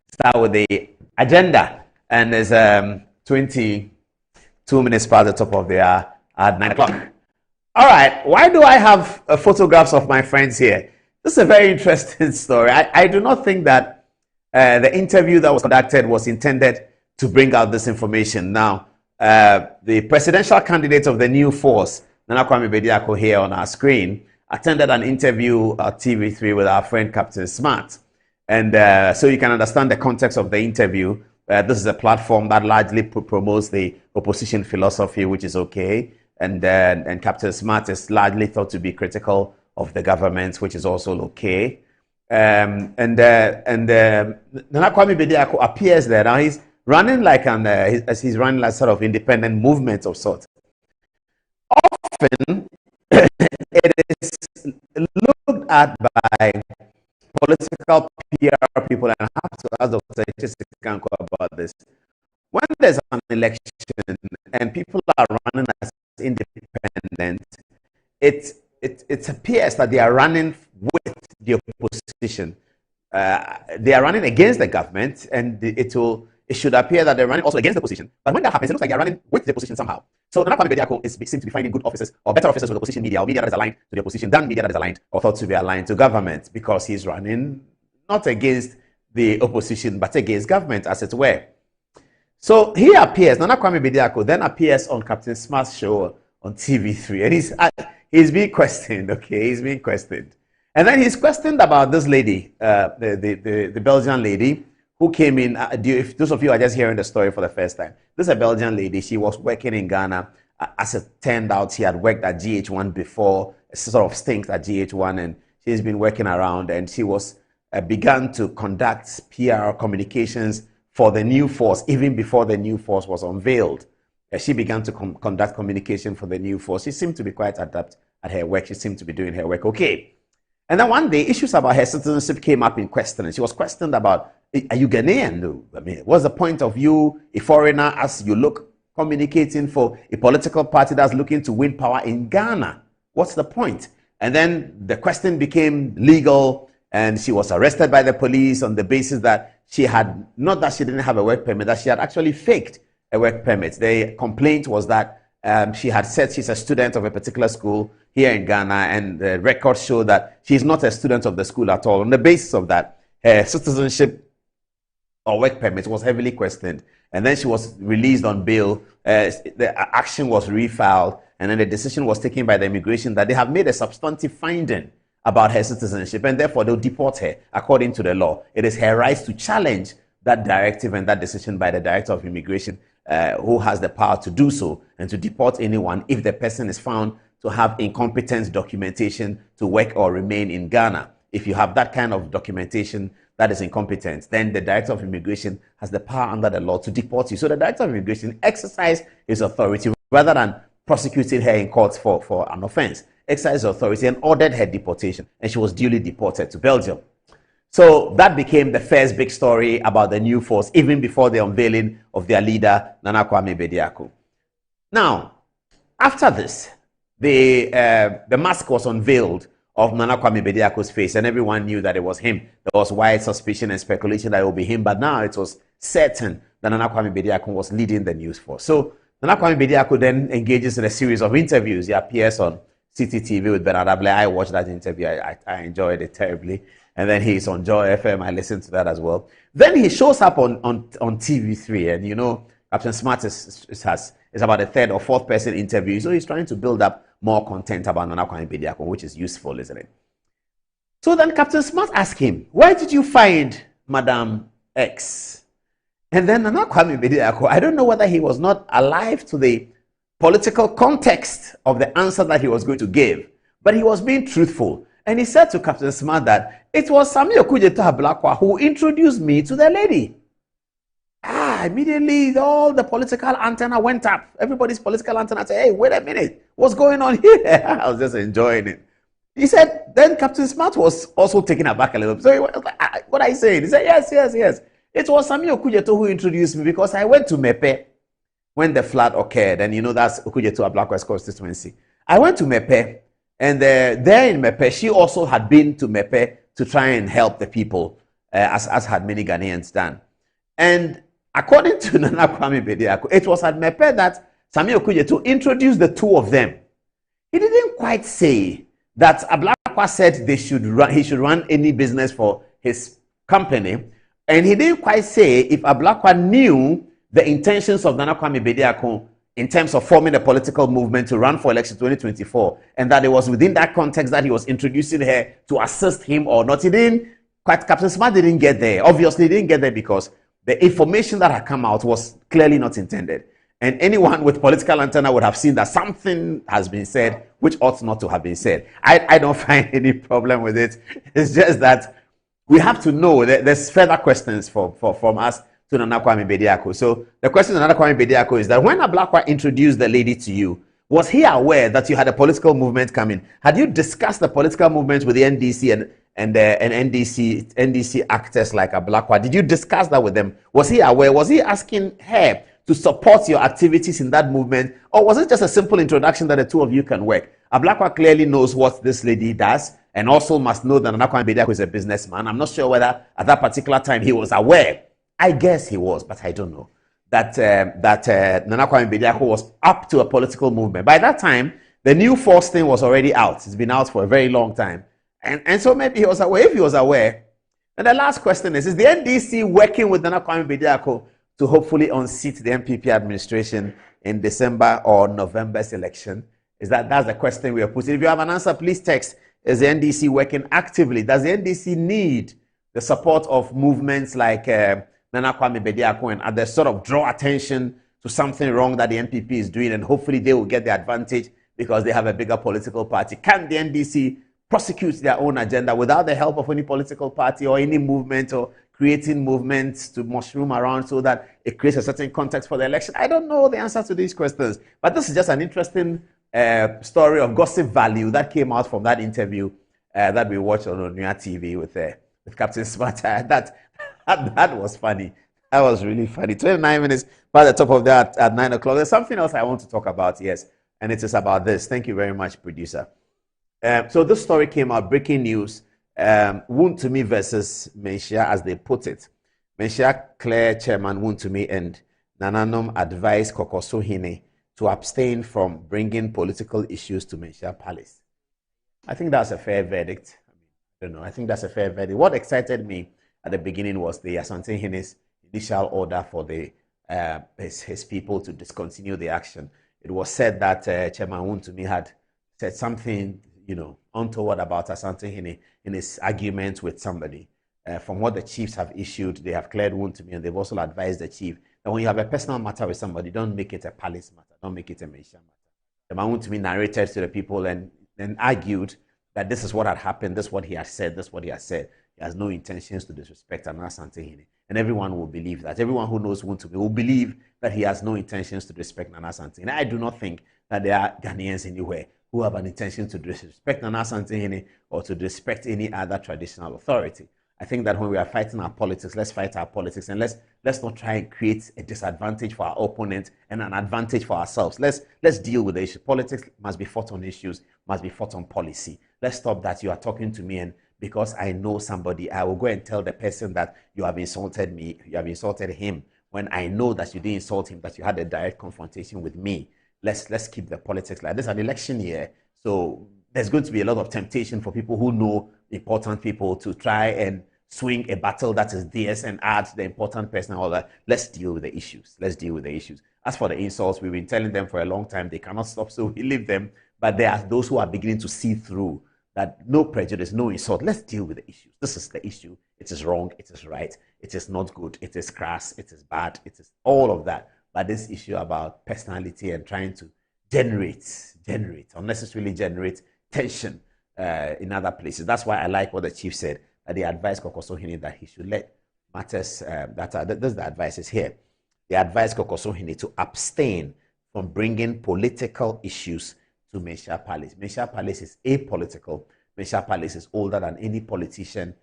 start with the agenda. And there's 22 minutes past the top of the hour at 9 o'clock. All right, why do I have photographs of my friends here? This is a very interesting story. I do not think that the interview that was conducted was intended to bring out this information. Now, the presidential candidate of the new force, Nana Kwame Bediako, here on our screen, attended an interview at TV3 with our friend Captain Smart. And so you can understand the context of the interview. This is a platform that largely promotes the opposition philosophy, which is okay. And Captain Smart is largely thought to be critical of the government, which is also okay. Nana Kwame Bediako appears there. Now he's running like he's running like sort of independent movement of sorts. Often it is looked at by political PR people, and I have to ask Dr. Discontent about this. When there's an election and people are running as independent, it appears that they are running with the opposition. They are running against the government, and it should appear that they're running also against the opposition. But when that happens, it looks like they're running with the opposition somehow. So Nana Kwame Bediako seems to be finding good officers or better officers with opposition media, or media that is aligned to the opposition than media that is aligned or thought to be aligned to government, because he's running not against the opposition but against government, as it were. So he appears, Nana Kwame Bediako then appears on Captain Smart's show on TV3, and he's being questioned. Okay, he's being questioned, and then he's questioned about this lady, the Belgian lady who came in. If those of you are just hearing the story for the first time, this is a Belgian lady. She was working in Ghana. As it turned out, she had worked at GH1 before, sort of stinks at GH1, and she's been working around, and she was began to conduct PR communications for the new force even before the new force was unveiled. She began to conduct communication for the new force. She seemed to be quite adept at her work. She seemed to be doing her work okay. And then one day, issues about her citizenship came up in question. And she was questioned about, are you Ghanaian? I mean, what's the point of you, a foreigner, as you look, communicating for a political party that's looking to win power in Ghana? What's the point? And then the question became legal, and she was arrested by the police on the basis that she had, not that she didn't have a work permit, that she had actually faked a work permit. The complaint was that she had said she's a student of a particular school here in Ghana, and the records show that she's not a student of the school at all. On the basis of that, her citizenship or work permit was heavily questioned, and then she was released on bail. The action was refiled, and then the decision was taken by the immigration that they have made a substantive finding about her citizenship, and therefore they'll deport her according to the law. It is her right to challenge that directive and that decision by the Director of Immigration, who has the power to do so and to deport anyone if the person is found to have incompetent documentation to work or remain in Ghana. If you have that kind of documentation that is incompetent, then the Director of Immigration has the power under the law to deport you. So the Director of Immigration exercised his authority rather than prosecuting her in court for an offense, exercised authority and ordered her deportation, and she was duly deported to Belgium. So that became the first big story about the new force, even before the unveiling of their leader, Nana Kwame Bediako. Now, after this, the mask was unveiled of Nana Kwame Bediako's face, and everyone knew that it was him. There was wide suspicion and speculation that it would be him, but now it was certain that Nana Kwame Bediako was leading the news force. So Nana Kwame Bediako then engages in a series of interviews. He appears on CTTV with Bernard Able. I watched that interview. I enjoyed it terribly. And then he's on Joy FM. I listened to that as well. Then he shows up on TV3, and you know, Captain Smart is about a third or fourth person interview. So he's trying to build up more content about Nana Kwame Bediako, which is useful, isn't it? So then Captain Smart asked him, where did you find Madam X? And then Nana Kwame Bediako, I don't know whether he was not alive to the political context of the answer that he was going to give, but he was being truthful. And he said to Captain Smart that it was Samuel Okudzeto Ablakwa who introduced me to the lady. Immediately all the political antenna went up. Everybody's political antenna said, hey, wait a minute, what's going on here? I was just enjoying it. He said, then Captain Smart was also taken aback a little bit. So he was like, what are you saying? He said, yes. It was Samuel Okudzeto who introduced me, because I went to Mepe when the flood occurred. And you know, that's Okudzeto Ablakwa's constituency. I went to Mepe, and there in Mepe, she also had been to Mepe to try and help the people as had many Ghanaians done. And according to Nana Kwame Bediako, it was at Mepe that Sammy Okujeto introduced the two of them. He didn't quite say that Ablakwa said he should run any business for his company, and he didn't quite say if Ablakwa knew the intentions of Nana Kwame Bediako in terms of forming a political movement to run for election 2024, and that it was within that context that he was introducing her to assist him or not. He didn't quite, Captain Smart didn't get there. Obviously, he didn't get there because the information that had come out was clearly not intended. And anyone with political antenna would have seen that something has been said which ought not to have been said. I don't find any problem with it. It's just that we have to know that there's further questions from us to Nana Kwame Bediako. So the question to Nana Kwame Bediako is that when Ablakwa introduced the lady to you, was he aware that you had a political movement coming? Had you discussed the political movement with the NDC and NDC actors like Ablakwa? Did you discuss that with them? Was he aware? Was he asking her to support your activities in that movement? Or was it just a simple introduction that the two of you can work? Ablakwa clearly knows what this lady does and also must know that Nana Kwame Bediako is a businessman. I'm not sure whether at that particular time he was aware. I guess he was, but I don't know. That Nana Kwame Bediako was up to a political movement. By that time, the new force thing was already out. It's been out for a very long time. And so maybe he was aware. If he was aware, and the last question is the NDC working with Nana Kwame Bediako to hopefully unseat the NPP administration in December or November's election? That's the question we are putting. If you have an answer, please text. Is the NDC working actively? Does the NDC need the support of movements like Nana Kwame Bediako and others sort of draw attention to something wrong that the NPP is doing, and hopefully they will get the advantage because they have a bigger political party? Can the NDC prosecute their own agenda without the help of any political party or any movement, or creating movements to mushroom around so that it creates a certain context for the election? I don't know the answer to these questions, but this is just an interesting story of gossip value that came out from that interview that we watched on Onua TV with Captain Smart. That was funny. That was really funny. 29 minutes by the top of that at 9 o'clock. There's something else I want to talk about, yes, and it is about this. Thank you very much, producer. So this story came out, breaking news. Wontumi versus Menchia, as they put it. Menchia Clare chairman Wontumi and Nananom advised Kokosohene to abstain from bringing political issues to Menchia Palace. I think that's a fair verdict. I don't know. I think that's a fair verdict. What excited me at the beginning was the Asante Hene's initial order for his people to discontinue the action. It was said that Chairman Wontumi had said something, untoward about Asante Hene in his argument with somebody. From what the chiefs have issued, they have cleared Wontumi, and they've also advised the chief that when you have a personal matter with somebody, don't make it a palace matter, don't make it a Menchia matter. Chairman Wontumi narrated to the people and argued that this is what had happened, this is what he has said, this is what he has said. He has no intentions to disrespect Asante Hene. And everyone will believe that. Everyone who knows Wontumi will believe that he has no intentions to disrespect Asante Hene. I do not think that there are Ghanaians anywhere who have an intention to disrespect Asante Hene or to disrespect any other traditional authority. I think that when we are fighting our politics, let's fight our politics, and let's not try and create a disadvantage for our opponent and an advantage for ourselves. Let's deal with the issue. Politics must be fought on issues, must be fought on policy. Let's stop that. You are talking to me, and because I know somebody, I will go and tell the person that you have insulted me, you have insulted him, when I know that you didn't insult him, that you had a direct confrontation with me. Let's keep the politics like this. An election year, so there's going to be a lot of temptation for people who know important people to try and swing a battle that is theirs and add the important person and all that. Let's deal with the issues. Let's deal with the issues. As for the insults, we've been telling them for a long time they cannot stop, so we leave them. But there are those who are beginning to see through that no prejudice, no insult. Let's deal with the issues. This is the issue. It is wrong. It is right. It is not good. It is crass. It is bad. It is all of that. But this issue about personality and trying to unnecessarily generate tension in other places. That's why I like what the chief said, that they advised Kokosohene that he should let matters, this the advice is here. They advised Kokosohene to abstain from bringing political issues to Menchia Palace. Menchia Palace is apolitical. Menchia Palace is older than any politician,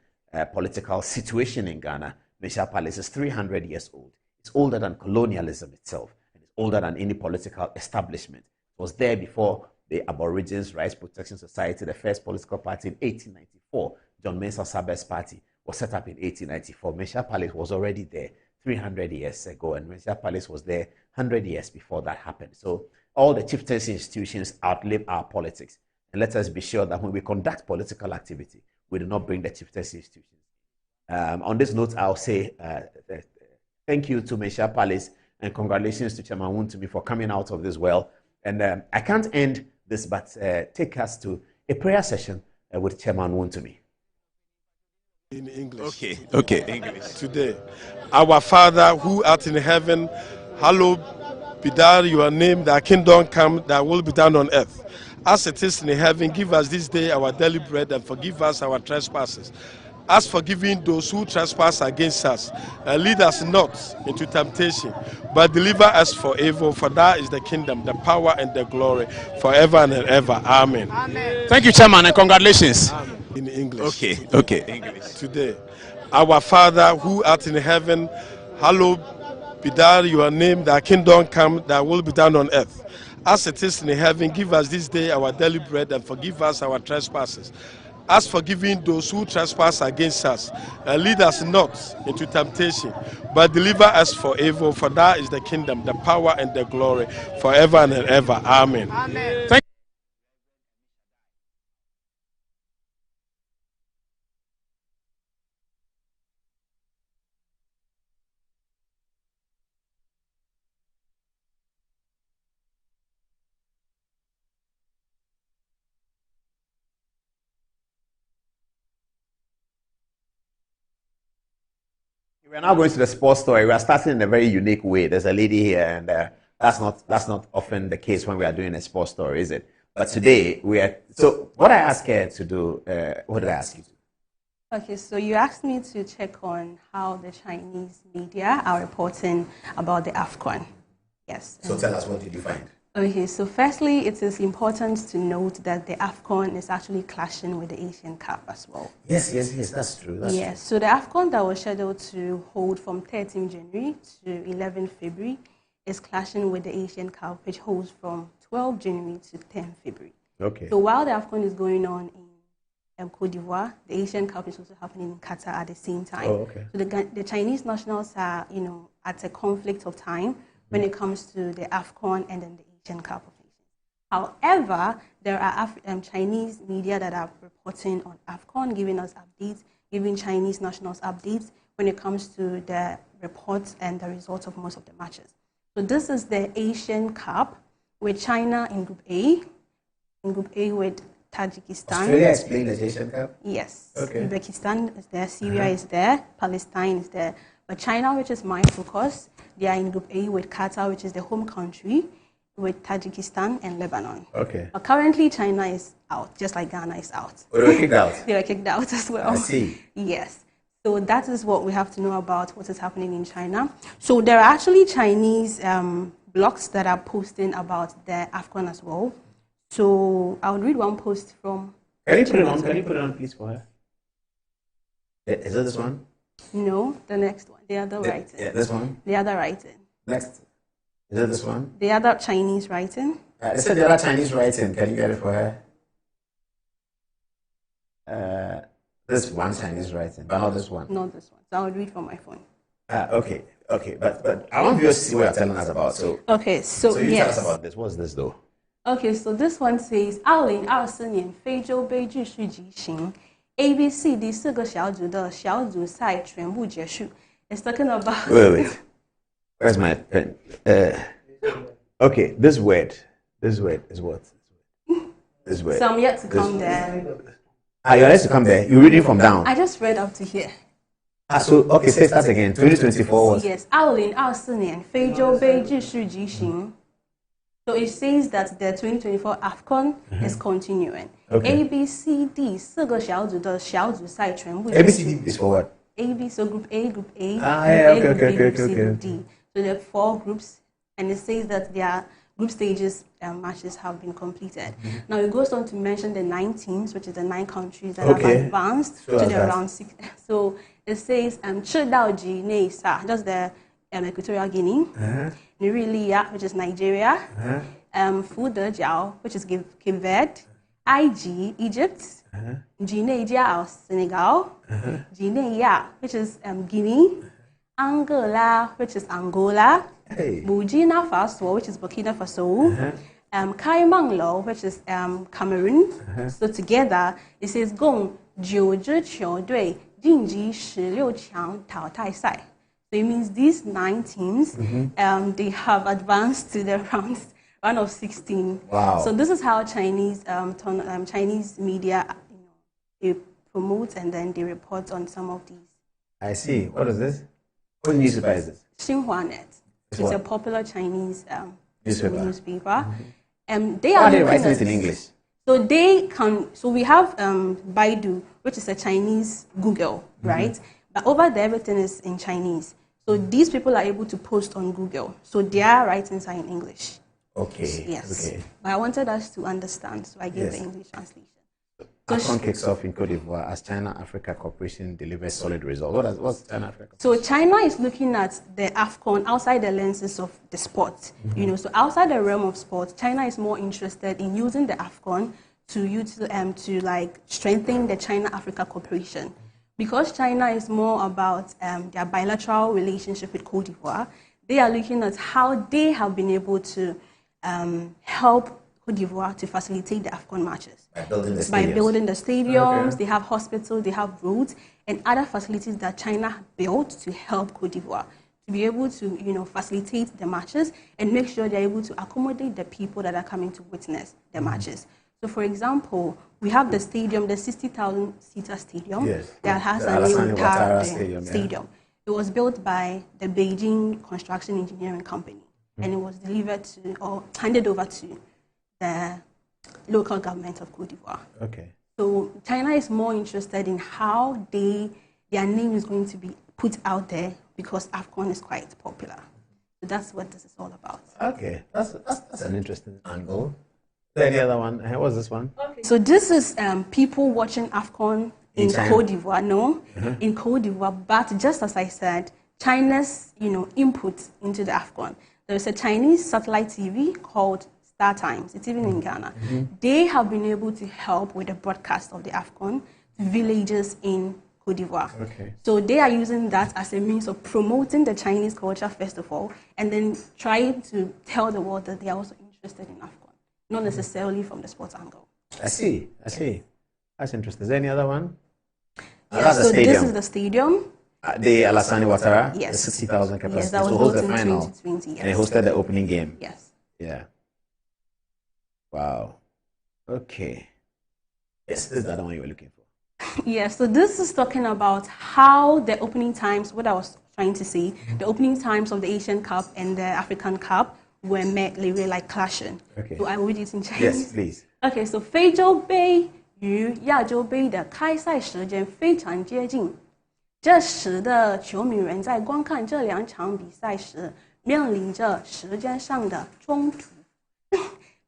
political situation in Ghana. Menchia Palace is 300 years old. It's older than colonialism itself, and it's older than any political establishment. It was there before the Aborigines Rights Protection Society, the first political party in 1894, John Mensah Saber's party, was set up in 1894. Menchia Palace was already there 300 years ago, and Menchia Palace was there 100 years before that happened. So all the chieftaincy institutions outlive our politics. And let us be sure that when we conduct political activity, we do not bring the chieftaincy institutions. On this note, I'll say thank you to Menchia Palace and congratulations to Chairman Wontumi for coming out of this well. And I can't end this, but take us to a prayer session with Chairman Wontumi. In English. Okay. English. Today, our Father who art in heaven, hallowed be thou your name, thy kingdom come, thy will be done on earth. As it is in heaven, give us this day our daily bread, and forgive us our trespasses, as forgiving those who trespass against us. And lead us not into temptation, but deliver us from evil. For that is the kingdom, the power, and the glory, forever and ever. Amen. Thank you, Chairman, and congratulations. In English. Okay. English. Today, our Father who art in heaven, hallowed be thou your name, thy kingdom come, thy will be done on earth. As it is in heaven, give us this day our daily bread, and forgive us our trespasses, as forgiving those who trespass against us. And lead us not into temptation, but deliver us from evil. For that is the kingdom, the power, and the glory, forever and ever. Amen. Thank We're now going to the sports story. We are starting in a very unique way. There's a lady here, and that's not often the case when we are doing a sports story, is it? But today we are. So what I asked her to do, what did I ask you to do? Okay, so you asked me to check on how the Chinese media are reporting about the AFCON. Yes. So tell us, what did you find? Okay, so firstly, it is important to note that the AFCON is actually clashing with the Asian Cup as well. Yes, that's true. That's yes, so the AFCON that was scheduled to hold from 13 January to 11 February is clashing with the Asian Cup, which holds from 12 January to 10 February. Okay. So while the AFCON is going on in Côte d'Ivoire, the Asian Cup is also happening in Qatar at the same time. Oh, okay. So the Chinese nationals are, at a conflict of time when it comes to the AFCON and then the Asian Cup of Nations. However, there are Chinese media that are reporting on AFCON, giving us updates, giving Chinese nationals updates when it comes to the reports and the results of most of the matches. So this is the Asian Cup with China in Group A, with Tajikistan. Australia is playing the Asian Cup? Yes. Okay. Uzbekistan is there, Syria is there, Palestine is there. But China, which is my focus, they are in Group A with Qatar, which is the home country, with Tajikistan and Lebanon. Okay. But currently, China is out, just like Ghana is out. Oh, they were kicked out? They were kicked out as well. I see. Yes. So that is what we have to know about what is happening in China. So there are actually Chinese blogs that are posting about the AFCON as well. So I would read one post from... Can you put it on? Can you put it on, please, for her? Is it this one? No, the next one. The other writing. Yeah, this one? The other writing. Next. Is it this one? The other Chinese writing. It said the other Chinese writing. Can you get it for her? This one Chinese writing, but not this one. Not this one. So I would read from my phone. Okay. But I want viewers to see what you're telling us about. So you yes. tell us about this. What's this though? Okay, so this one says2024年非洲杯继续举行 ABC 第4个小组的小组赛全部结束 It's talking about... Wait. Where's my pen? Okay, this word is what? This word. So I'm yet to come there. You're yet to come there. You're reading from down. I just read up to here. Okay, say that again. 2024 was... Yes, 2024年非洲杯继续举行 So it says that the 2024 AFCON is continuing. Okay. ABCD 4个小组的小组赛全部 ABCD is for what? AB, so Group A, Group A, Okay. Group D. So there are 4 groups, and it says that their group stages matches have been completed. Now it goes on to mention the 9 teams, which is the 9 countries that have advanced to the round 6. So it says 赤道几内萨, that's the Equatorial Guinea, Nurilia, which is Nigeria, Fudejiao, which is Cape Verde, IG, Egypt, Guinea, Senegal, Guinea, which is Guinea, Angola, which is Angola, Burkina Faso, which is Burkina Faso, Kaimanglo, which is Cameroon. So together, it says Gong 九支球队晋级16强淘汰赛. So it means these 9 teams, they have advanced to the round of 16. Wow. So this is how Chinese Chinese media, they promote and then they report on some of these. I see. What is this? What newspaper is this? Xinhua.net. It's a popular Chinese newspaper. They Why are are they writing it in English? So they can. So we have Baidu, which is a Chinese Google, right? But over there, everything is in Chinese. So these people are able to post on Google. So their writings are in English. Okay. Yes. Okay. But I wanted us to understand, so I gave the English translation. AFCON kicks off in Cote d'Ivoire as China-Africa cooperation delivers solid results. What's China-Africa? So China is looking at the AFCON outside the lenses of the sport. So outside the realm of sport, China is more interested in using the AFCON to like strengthen the China-Africa cooperation. Because China is more about their bilateral relationship with Cote d'Ivoire, they are looking at how they have been able to help Cote d'Ivoire to facilitate the AFCON matches. By building the stadiums, they have hospitals, they have roads, and other facilities that China built to help Cote d'Ivoire to be able to, facilitate the matches and make sure they're able to accommodate the people that are coming to witness the matches. So, for example, we have the stadium, the 60,000-seater stadium that has a new stadium. It was built by the Beijing Construction Engineering Company, and it was delivered to or handed over to the local government of Cote d'Ivoire. Okay. So China is more interested in how their name is going to be put out there because AFCON is quite popular. So that's what this is all about. Okay, that's an interesting angle. Any other one? What's this one? Okay. So this is people watching AFCON in Cote d'Ivoire, in Cote d'Ivoire. But just as I said, China's input into the AFCON. There's a Chinese satellite TV called Star Times. It's even in Ghana. They have been able to help with the broadcast of the AFCON to villages in Cote d'Ivoire. Okay. So they are using that as a means of promoting the Chinese culture first of all, and then trying to tell the world that they are also interested in AFCON, not necessarily from the sports angle. I see. That's interesting. Is there any other one? Yeah, so this is the stadium. The Alassane Ouattara, yes. The 60,000 capacity. Yes, that was to built host the in final. 2020, yes. And it hosted the opening game. Yes. Yeah. Wow. Okay. Yes, this is the other one you were looking for. Yeah, so this is talking about how the opening times, what I was trying to say, the opening times of the Asian Cup and the African Cup were like clashing. Okay. So I will read it in Chinese. Yes, please. Okay, so 非洲杯与亚洲杯的开赛时间非常接近，这时的球迷们在观看这两场比赛时面临着时间上的冲突。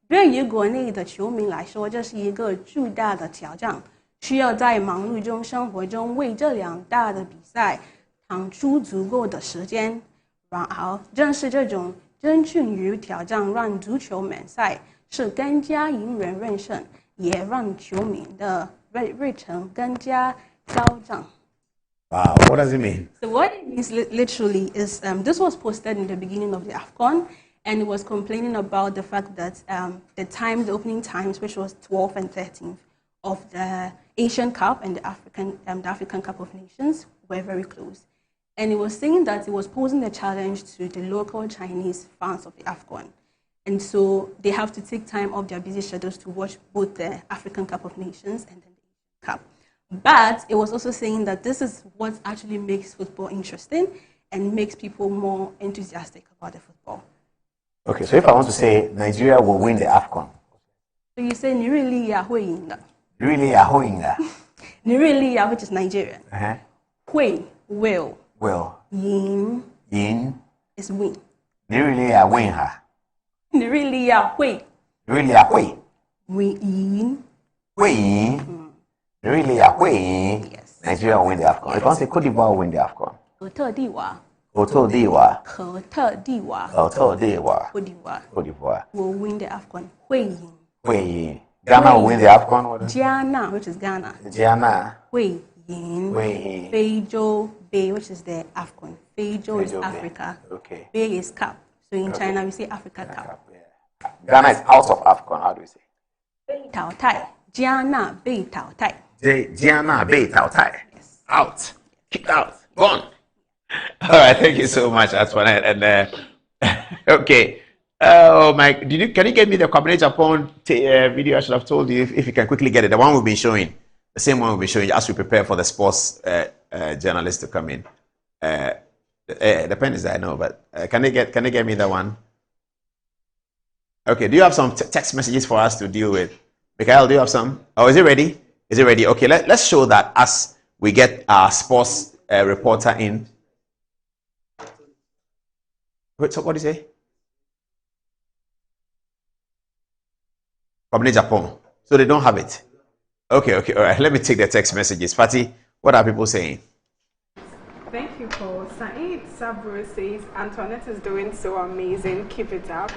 对于国内的球迷来说，这是一个巨大的挑战，需要在忙碌中生活中为这两大的比赛腾出足够的时间。然而，正是这种争取与挑战，让足球比赛是更加引人入胜，也让球迷的热忱更加高涨。Wow, what does it mean? So what it means literally is this was posted in the beginning of the AFCON, and it was complaining about the fact that the opening times, which was 12th and 13th of the Asian Cup and the African Cup of Nations, were very close. And it was saying that it was posing a challenge to the local Chinese fans of the AFCON. And so they have to take time off their busy schedules to watch both the African Cup of Nations and then the Asian Cup. But it was also saying that this is what actually makes football interesting and makes people more enthusiastic about the football. Okay, so if I want to say Nigeria will win the AFCON. So you say Nigeria会赢的. Really are winning that. Nigeria, which is Nigeria. Hui, will. Will. Yin is win. Nigeria win her. Nigeria hui. Really are win. Yin. Win. Really are win. Yes. Nigeria will win the AFCON. If I say Cote d'Ivoire will win the AFCON. 和特地瓦. Cote d'Ivoire. Cote d'Ivoire. Cote d'Ivoire. Cote d'Ivoire. Will win the AFCON. 会赢. Win. Ghana will win the AFCON? Gianna, which is Ghana. Gianna. Wei Yin. Feijo Bay, which is the AFCON. Feijo is Africa. Okay. Bay is Cup. So in China, we say Africa Cup. Yeah. Ghana is out of AFCON. How do we say? Bei Tao Tai. Gianna Bei Tao Tai. Gianna Bei Tao Tai. Yes. Out. Kicked out. Gone. All right. Thank you so much, Antoinette. And okay. Oh my! Can you get me the Cabinet Japan video? I should have told you if you can quickly get it. The one we've been showing, the same one we've been showing as we prepare for the sports journalists to come in. The pen is there, I know, but can they get me that one? Okay. Do you have some text messages for us to deal with? Mikhail, do you have some? Oh, is it ready? Is it ready? Okay. Let's show that as we get our sports reporter in. Wait, so what do you say? Cabinet Japan. So they don't have it. Okay, all right. Let me take the text messages. Fatty, what are people saying? Thank you, Paul. Saeed Sabru says, Antoinette is doing so amazing. Keep it up.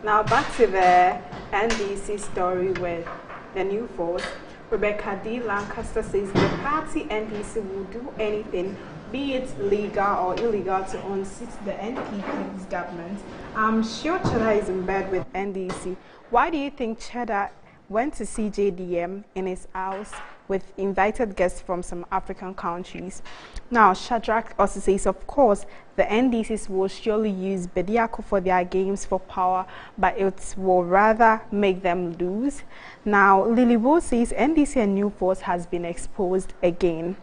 Now back to the NDC story with the new force. Rebecca D. Lancaster says the party NDC will do anything, be it legal or illegal, to unseat the NPP's government. I'm sure Cheddar is in bed with NDC. Why do you think Cheddar went to see JDM in his house with invited guests from some African countries? Now, Shadrach also says, of course, the NDCs will surely use Bediako for their games for power, but it will rather make them lose. Now, Lilibo says, NDC and New Force has been exposed again.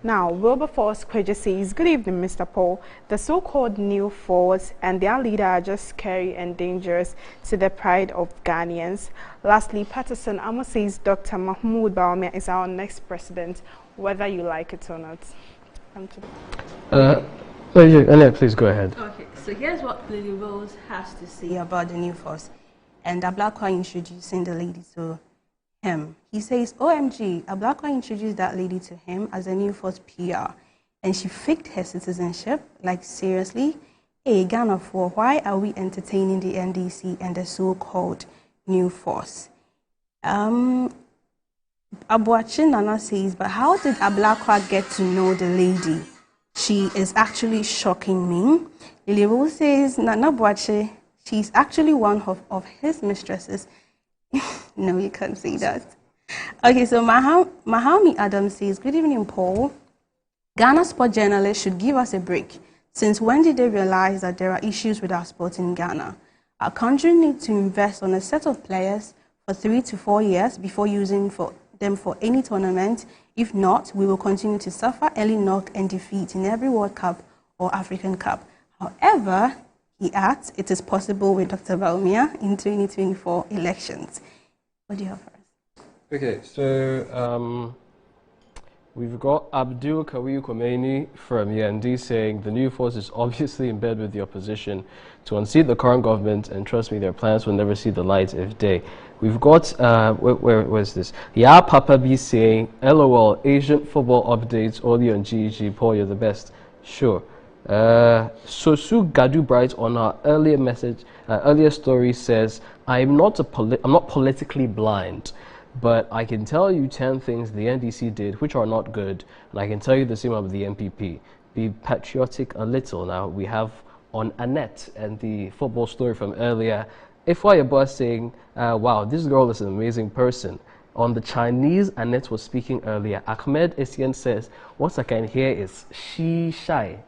Now, Wilberforce Kweja says, good evening, Mr. Paul. The so-called New Force and their leader are just scary and dangerous to the pride of Ghanaians. Lastly, Patterson Amo says, Dr. Mahmoud Bawumia is our next president, whether you like it or not. Please go ahead. Okay, so here's what Lily Rose has to say about the New Force and Ablakwa introducing the lady to him. He says, OMG, Ablakwa introduced that lady to him as a New Force PR, and she faked her citizenship. Like, seriously? Hey, Ghana, for why are we entertaining the NDC and the so-called New Force? Abuachi Nana says, but how did Ablakwa get to know the lady? She is actually shocking me. Lily Rose says, Nana Abuachi, she's actually one of his mistresses. No, you can't say that. Okay, so Mahami Adams says, good evening, Paul. Ghana sport journalists should give us a break. Since when did they realize that there are issues with our sport in Ghana? Our country needs to invest on a set of players for 3 to 4 years before using them for any tournament. If not, we will continue to suffer early knock and defeat in every World Cup or African Cup. However, he adds, it is possible with Dr. Bawumia in 2024 elections. What do you have for us? Okay, so we've got Abdul Kawi Khomeini from Yandi saying the New Force is obviously in bed with the opposition to unseat the current government, and trust me, their plans will never see the light of day. We've got, where's this? Ya Papa B saying, LOL, Asian football updates only on GEG. Paul, you're the best. Sure. Sosu Gadu Bright on our earlier story says, I'm not politically blind, but I can tell you 10 things the NDC did which are not good, and I can tell you the same about the MPP. Be patriotic a little. Now we have on Annette and the football story from earlier, Ifwa boss saying, wow, this girl is an amazing person. On the Chinese, Annette was speaking earlier. Ahmed Essien says, what I can hear is she shy.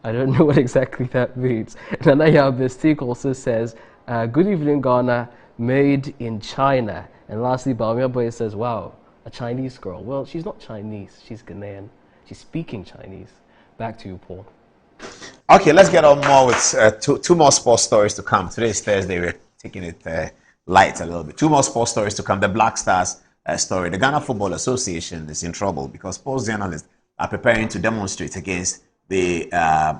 I don't know what exactly that means. Nanaya Bestik also says, good evening, Ghana, made in China. And lastly, Bawumia Boy says, wow, a Chinese girl. Well, she's not Chinese, she's Ghanaian. She's speaking Chinese. Back to you, Paul. Okay, let's get on more with two more sports stories to come. Today is Thursday, we're taking it light a little bit. 2 more sports stories to come. The Black Stars story. The Ghana Football Association is in trouble because sports journalists are preparing to demonstrate against the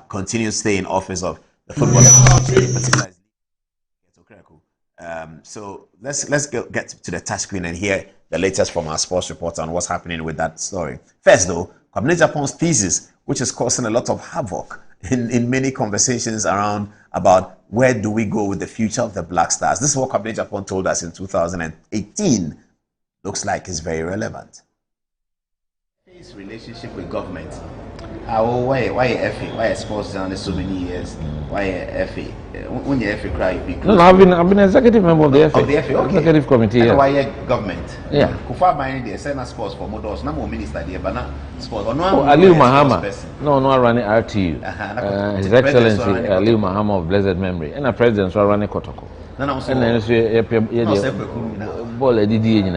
continued stay in office of the Football Association, so let's get to the touch screen and hear the latest from our sports reporter on what's happening with that story. First, though, Cabinet Japan's thesis, which is causing a lot of havoc in many conversations around about where do we go with the future of the Black Stars. This is what Cabinet Japan told us in 2018. looks like it's very relevant. His relationship with government. Why FA? Why sports down so many years? Why FA? When you FA cry, no, I've been executive member of the FA. Of the FA, okay. Executive committee. Yeah. Why government? Yeah. Kufa buying the send sports for models. No more minister there, but now sports. Aliu Mahama. No, running RTU. His Excellency Aliu Mahama of blessed memory, and a president so running Kotoko. And then ball DD in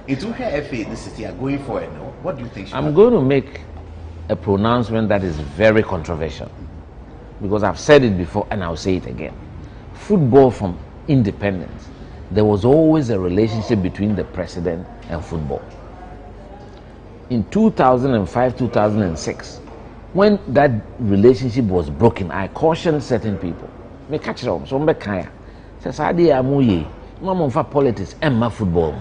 It's okay FA this city are going for it. What do you think? I'm going to make a pronouncement that is very controversial, because I've said it before and I'll say it again. Football from independence, there was always a relationship between the president and football. In 2005, 2006, when that relationship was broken, I cautioned certain people. Me catch them, so mbekaya. Says I dey amuye, no for politics and my football,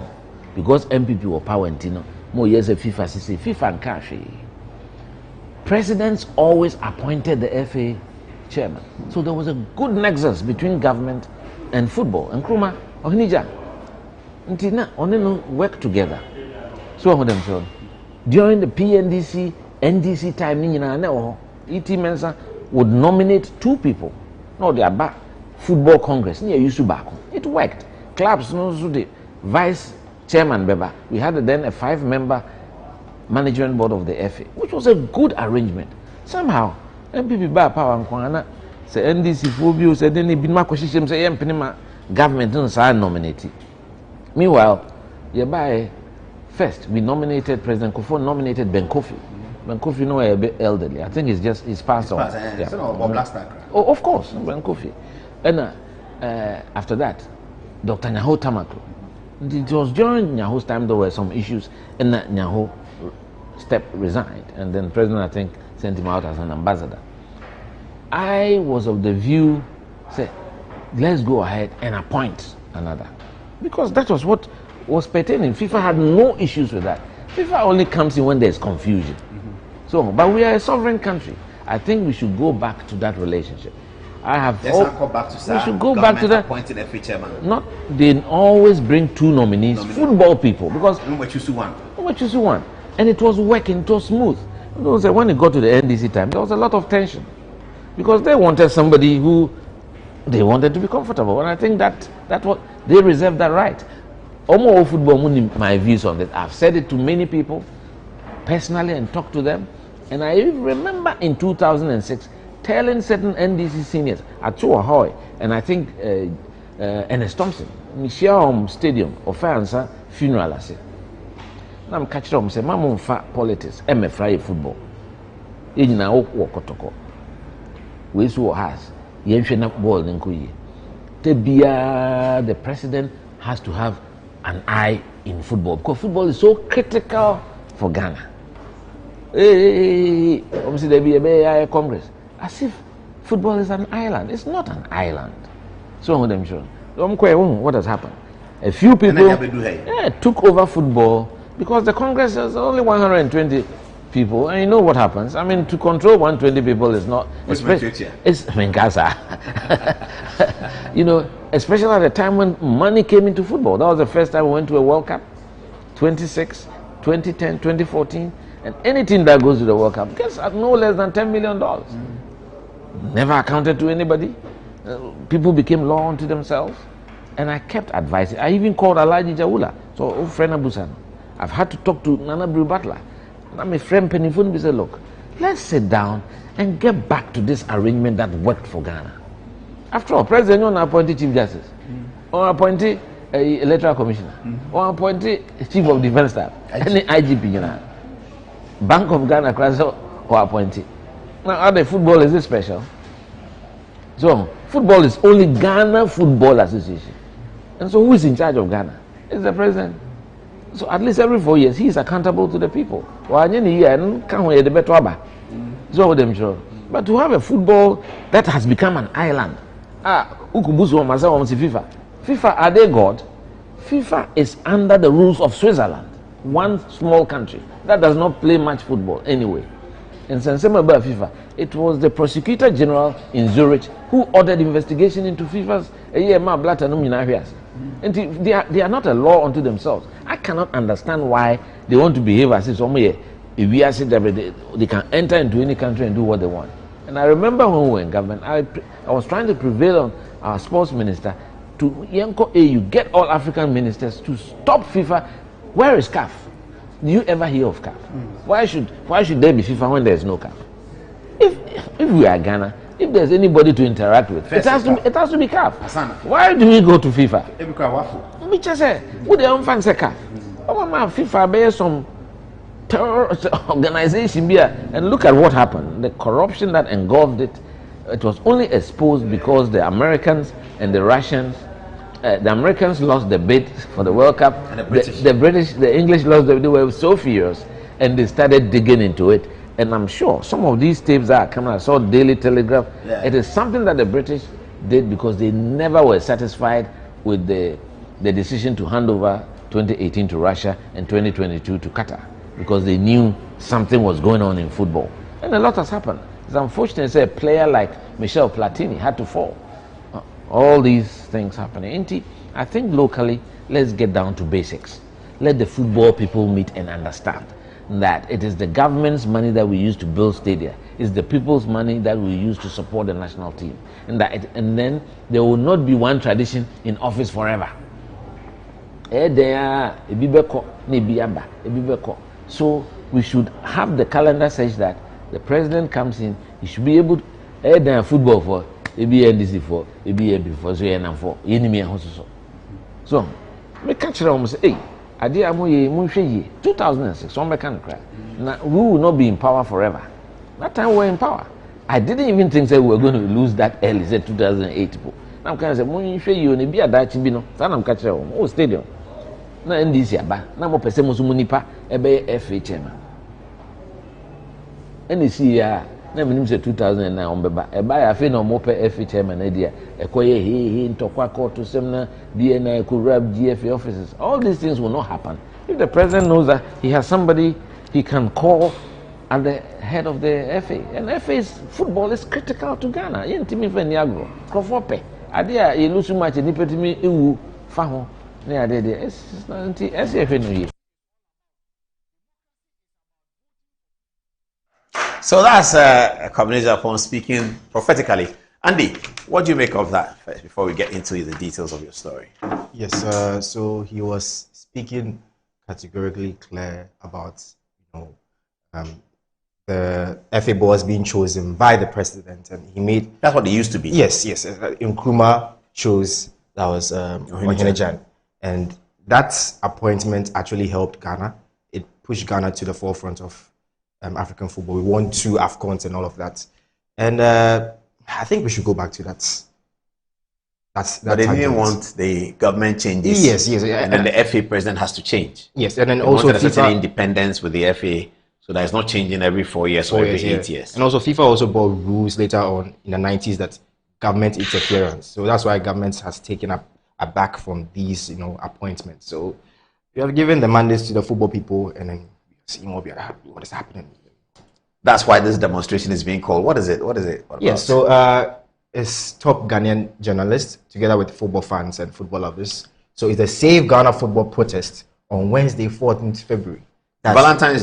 because MPP were power and tino. More years of FIFA, FIFA and cash. Presidents always appointed the FA chairman. So there was a good nexus between government and football. And Kruma, Ohnija, Ntina, Oneno work together. So during the PNDC, NDC time, ET Mensa would nominate 2 people. No, they are back. Football Congress, used to back. It worked. Clubs, no, the vice chairman, Beba. We had then a 5-member management board of the FA, which was a good arrangement. Somehow, MPP by power and Kwana, say NDC phobia, said then it been my question, say government don't sign nominated. Meanwhile, first we nominated President Kufuor nominated Ben Kofi. Ben Kofi, a bit elderly. I think he's passed on. Yeah. Oh, of course, Ben Kofi. And after that, Dr. Nyaho Tamako. It was during Nyaho's time there were some issues, and Nyaho resigned, and then President, I think, sent him out as an ambassador. I was of the view, say, let's go ahead and appoint another, because that was what was pertaining. FIFA had no issues with that. FIFA only comes in when there's confusion. So, but we are a sovereign country. I think we should go back to that relationship. Let's not go back to we should go back to that. Appointed FA chairman. Not they always bring 2 nominees, football people, because we choose one. And it was working, it was smooth. When it got to the NDC time, there was a lot of tension, because they wanted somebody who they wanted to be comfortable, and I think that what they reserved that right. Almost football, my views on it. I've said it to many people personally and talked to them, and I remember in 2006 telling certain NDC seniors at Chuahoy, and I think Ernest Thompson, Michelle Stadium, or Fayansa funeral, I said, I'm catching them, say, Mamma fa politics, MFRA football. Ejina Okotoko. We saw has, Yenshena ball in Kuyi. The president has to have an eye in football, because football is so critical for Ghana. Obviously, there be a Congress. As if football is an island. It's not an island. So I'm sure. What has happened? A few people took over football, because the Congress has only 120 people, and you know what happens. I mean, to control 120 people is not. Especially at the time when money came into football. That was the first time we went to a World Cup, 26, 2010, 2014, and anything that goes to the World Cup gets at no less than $10 million. Never accounted to anybody. People became law unto themselves, and I kept advising. I even called Alaji Jawula, so friend Abusan. I've had to talk to Nana Brew Butler. And I'm a friend Penifun. We said, look, let's sit down and get back to this arrangement that worked for Ghana. After all, President Yon appointed Chief Justice, or appointed Electoral Commissioner, or appointed Chief of Defense Staff, any IGP, Bank of Ghana, or appointed. Now, the football is this special? So, football is only Ghana Football Association. And so, who is in charge of Ghana? It's the president. So, at least every 4 years, he is accountable to the people. But to have a football that has become an island, FIFA, are they God? FIFA is under the rules of Switzerland, one small country that does not play much football anyway. And about FIFA, it was the prosecutor general in Zurich who ordered investigation into FIFA's And they are not a law unto themselves. I cannot understand why they want to behave as if if we are they can enter into any country and do what they want. And I remember when we were in government, I was trying to prevail on our sports minister to you get all African ministers to stop FIFA. Where is CAF? Do you ever hear of CAF? Why should there be FIFA when there is no CAF? If we are Ghana, if there's anybody to interact with, it has to be CAF. Why do we go to FIFA? Me just say, who the fancy CAF? Oh man, FIFA based some terrorist organization here, and look at what happened. The corruption that engulfed it. It was only exposed because the Americans and the Russians, the Americans lost the bid for the World Cup. And the English lost. They were so furious, and they started digging into it. And I'm sure some of these tapes that are coming. I saw Daily Telegraph. Yeah. It is something that the British did because they never were satisfied with the decision to hand over 2018 to Russia and 2022 to Qatar, because they knew something was going on in football, and a lot has happened. It's unfortunate that a player like Michel Platini had to fall. All these things happening. I think locally, let's get down to basics. Let the football people meet and understand that it is the government's money that we use to build stadia. It's the people's money that we use to support the national team. And then there will not be one tradition in office forever. So we should have the calendar such that the president comes in, he should be able to football for NDC for AB for so enemy so we catch them say, hey, idea 2006 we will not be in power forever. That time we were in power. I didn't even think that we were going to lose that early, said 2008. Now kind of say you be a Dutch bino, I'm catching them stadium. Na NDC aba na mo pese mo so munipa ebe FA chairman NDC ya na minim se 2009 ombeba eba ya fe na mo pe FA chairman e dia ekoye he ntokwa court sem na DNA could grab GFA offices. All these things will not happen if the president knows that he has somebody he can call at the head of the FA. And FA's football is critical to Ghana. Yentimi fe ni agro krofope adia e lose match ni petimi ewu fa ho. So that's Community upon speaking prophetically. Andy, what do you make of that first before we get into the details of your story? Yes, so he was speaking categorically clear about the FA board being chosen by the president, and he made that's what it used to be. Yes. Nkrumah chose that was Ohene-Jan. And that appointment actually helped Ghana. It pushed Ghana to the forefront of African football. We won 2 AFCONs and all of that. And I think we should go back to that. But they didn't want the government changes. Yes. And then the FA president has to change. Yes, and then they also wanted a certain independence with the FA, so that it's not changing every 4 years or every 8 years. And also FIFA also brought rules later on in the 90s that government interference. So that's why government has taken up back from these, appointments. So we have given the mandates to the football people, and then seeing what is happening. That's why this demonstration is being called. What is it? Yes, so it's top Ghanaian journalists together with football fans and football lovers. So it's a Save Ghana football protest on Wednesday, 14th February. That's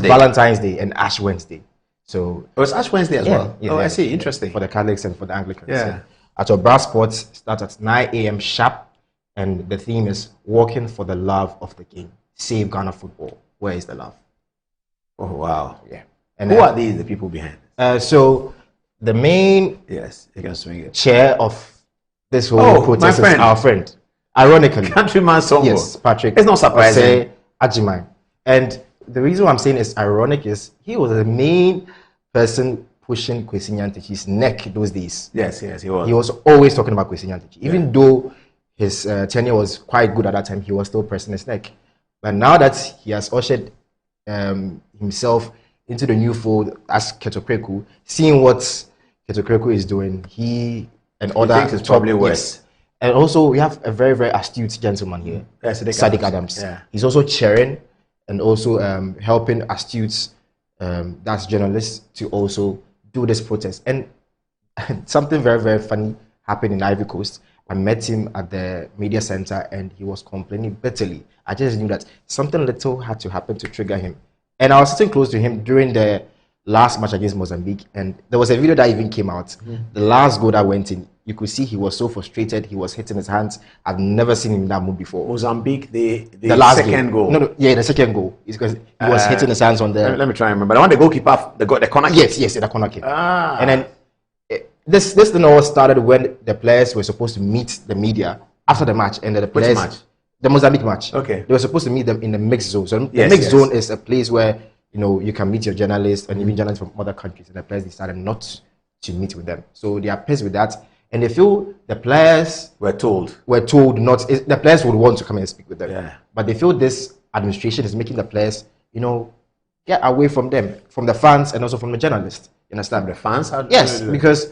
Valentine's Day and Ash Wednesday. So it's Ash Wednesday as well. Yeah, I see. Interesting. For the Catholics and for the Anglicans. Yeah. So, at our brass sports starts at 9 a.m. sharp. And the theme is walking for the love of the game. Save Ghana football. Where is the love? Oh, wow. Yeah. And who are these, the people behind? So the main you can swing it. chair of this whole protest is our friend. Ironically. Countryman Songo. Yes, Patrick. It's not surprising. Ajimai. And the reason why I'm saying it's ironic is he was the main person pushing Kwesi Nyantechi's neck those days. Yes, he was. He was always talking about Kwesi Nyantechi. Even though his tenure was quite good at that time, he was still pressing his neck. But now that he has ushered himself into the new fold as Ketokreku, seeing what Ketokreku is doing, he and other thinks it's probably worse. Yes. And also, we have a very, very astute gentleman here, Sadiq Adams. Yeah. He's also chairing and also helping astute, that's journalists, to also do this protest. And something very, very funny happened in Ivory Coast. I met him at the media center and he was complaining bitterly. I just knew that something little had to happen to trigger him. And I was sitting close to him during the last match against Mozambique, and there was a video that even came out. The last goal that went in, you could see he was so frustrated. He was hitting his hands. I've never seen him in that mood before. Mozambique, the last second goal. No, yeah, the second goal. It's because he was hitting his hands on the. Let me try and remember. The one the goalkeeper, the corner kick. Yes, the corner kick. And then this thing all started when the players were supposed to meet the media after the match, and the players. Which match? The Mozambique match. Okay. They were supposed to meet them in the mixed zone. So the mixed zone is a place where you can meet your journalists and even journalists from other countries. And the players decided not to meet with them. So they are pissed with that. And they feel the players were told not. The players would want to come and speak with them. Yeah. But they feel this administration is making the players, get away from them, from the fans and also from the journalists. You understand? The fans? Yes, because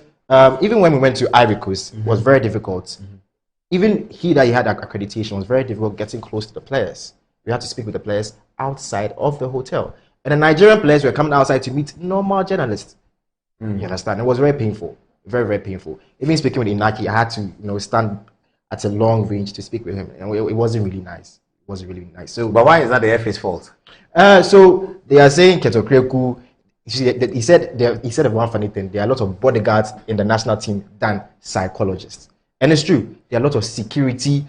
even when we went to Ivory Coast, it was very difficult. Even he had accreditation, was very difficult getting close to the players. We had to speak with the players outside of the hotel. And the Nigerian players were coming outside to meet normal journalists. You understand? It was very painful. Very, very painful. Even speaking with Inaki, I had to, stand at a long range to speak with him. And it wasn't really nice. It wasn't really nice. So, but why is that the FA's fault? So they are saying Keto Kreku, he said one funny thing. There are a lot of bodyguards in the national team than psychologists. And it's true. There are a lot of security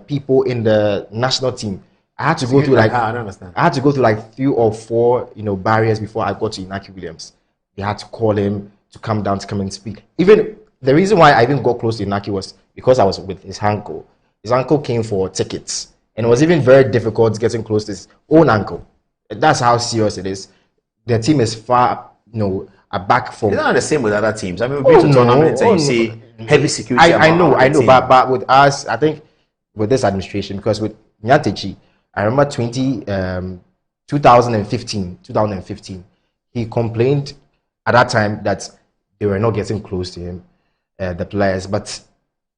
people in the national team. I had to go through I don't understand. I had to go through 3 or 4 barriers before I got to Inaki Williams. They had to call him to come down to come and speak. Even the reason why I even got close to Inaki was because I was with his uncle. His uncle came for tickets, and it was even very difficult getting close to his own uncle. That's how serious it is. The team is far, back from. It's not the same with other teams. I mean, we've been to tournaments and you see heavy security. I know, but with us, I think with this administration, because with Nyantechi, I remember 2015, he complained at that time that they were not getting close to him, the players. But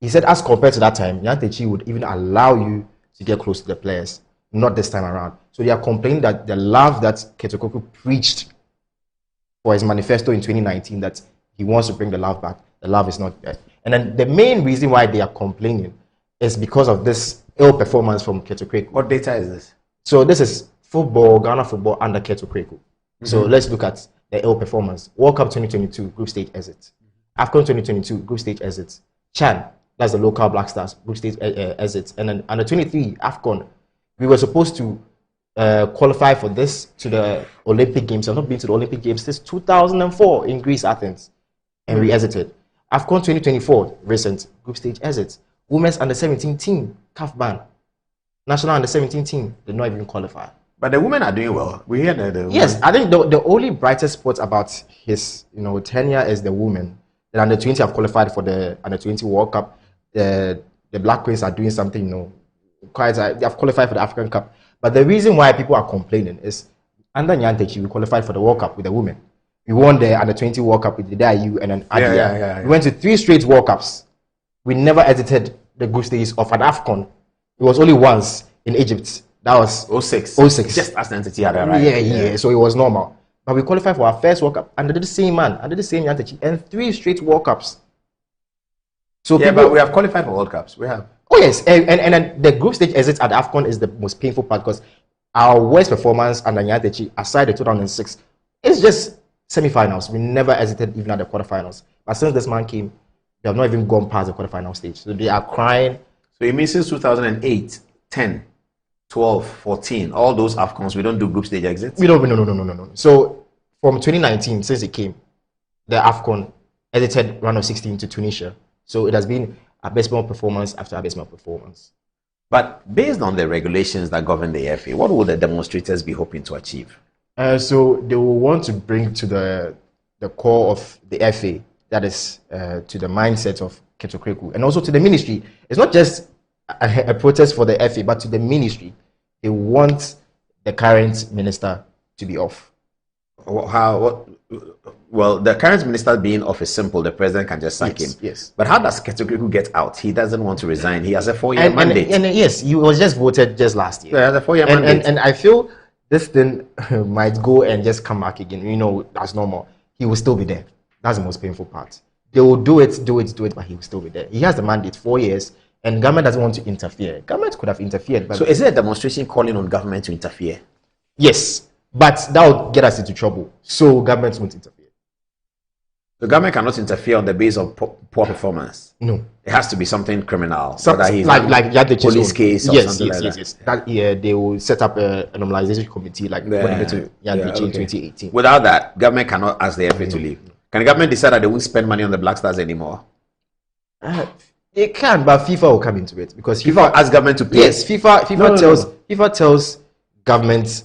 he said, as compared to that time, Nyantechi would even allow you to get close to the players, not this time around. So they are complaining that the love that Ketokoko preached for his manifesto in 2019, that he wants to bring the love back, the love is not there. And then the main reason why they are complaining is because of this ill performance from Ketokoko. What data is this? So this is Ghana football under Ketokoko. So let's look at the ill performance. World Cup 2022, group stage exit. AFCON 2022, group stage exit. Chan, that's the local Black Stars, group stage exit. And then under 23, AFCON, we were supposed to qualify for this to the Olympic Games. I've not been to the Olympic Games since 2004 in Greece, Athens. And we exited. AFCON 2024, recent, group stage exit. Women's under 17 team, CAF ban. National under 17 team, did not even qualify. But the women are doing well. We hear the yes, I think the only brightest spot about his tenure is the women. The under 20 have qualified for the under 20 World Cup. The Black Queens are doing something quite. They have qualified for the African Cup. But the reason why people are complaining is under Nyantechi, we qualified for the World Cup with the women. We won the under 20 World Cup with the DIU and then Adia. We went to 3 straight World Cups. We never exited the group stages of an AFCON. It was only once in Egypt. That was 06. Just as the entity had arrived. Yeah. So it was normal. But we qualified for our first World Cup under the same man, under the same Nyantechi, and 3 straight World Cups. So but we have qualified for World Cups. We have. Oh yes, and then the group stage exit at AFCON is the most painful part because our worst performance under Nyantechi, aside the 2006, is just semi-finals. We never exited even at the quarterfinals. But since this man came, they have not even gone past the quarterfinal stage. So they are crying. So it means since 2008, 10, 12, 14, all those AFCONs, we don't do group stage exits? No. So from 2019, since it came, the AFCON exited round of 16 to Tunisia. So it has been abysmal performance after abysmal performance. But based on the regulations that govern the FA, what will the demonstrators be hoping to achieve? So they will want to bring to the core of the FA, that is to the mindset of Ketokreku, and also to the ministry. It's not just a protest for the FA, but to the ministry. They want the current minister to be off. Well, the current minister being off is simple. The president can just sack him. Yes. But how does Ketokreku get out? He doesn't want to resign. He has a 4-year mandate. And yes, he was just voted just last year. Yeah, he has a 4-year mandate. And I feel this thing might go and just come back again. As normal. He will still be there. That's the most painful part. they will do it, but he will still be there. He has the mandate 4 years, and government doesn't want to interfere. Government could have interfered. But so is there a demonstration calling on government to interfere? Yes, but that would get us into trouble. So government won't interfere. The government cannot interfere on the basis of poor performance. No, it has to be something criminal. Like the police case or something like that. Yes. That they will set up a normalization committee like when they to in 2018. Without that, government cannot ask the FA to leave. Can the government decide that they won't spend money on the Black Stars anymore? They can, but FIFA will come into it because FIFA asks government to pay. Yes, FIFA tells government,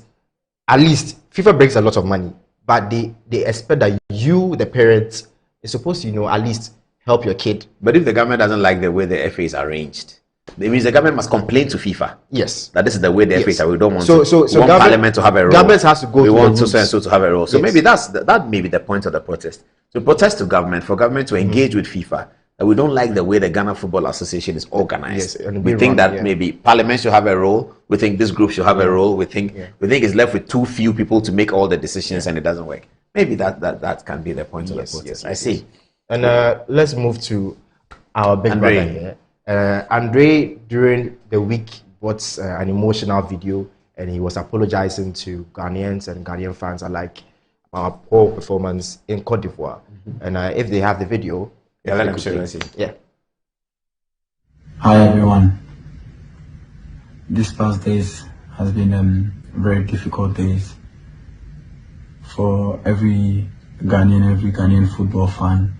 at least FIFA brings a lot of money, but they expect that you, the parents, is supposed to at least help your kid. But if the government doesn't like the way the FA is arranged, it means the government must complain to FIFA. Yes, that this is the way the FA is. We don't want Parliament to have a role. Government has to go. We want so and so to have a role. So maybe that may be the point of the protest. To protest to government, for government to engage with FIFA. That we don't like the way the Ghana Football Association is organized. Yes, we think that maybe Parliament should have a role. We think this group should have a role. We think it's left with too few people to make all the decisions, and it doesn't work. Maybe that can be the point of the protest. I see. And let's move to our big brother here. Andre, during the week, brought an emotional video, and he was apologizing to Ghanaians and Ghanaian fans alike about our poor performance in Cote d'Ivoire. And if they have the video. Yeah, let him show you. Yeah. Hi everyone. These past days has been very difficult days for every Ghanaian football fan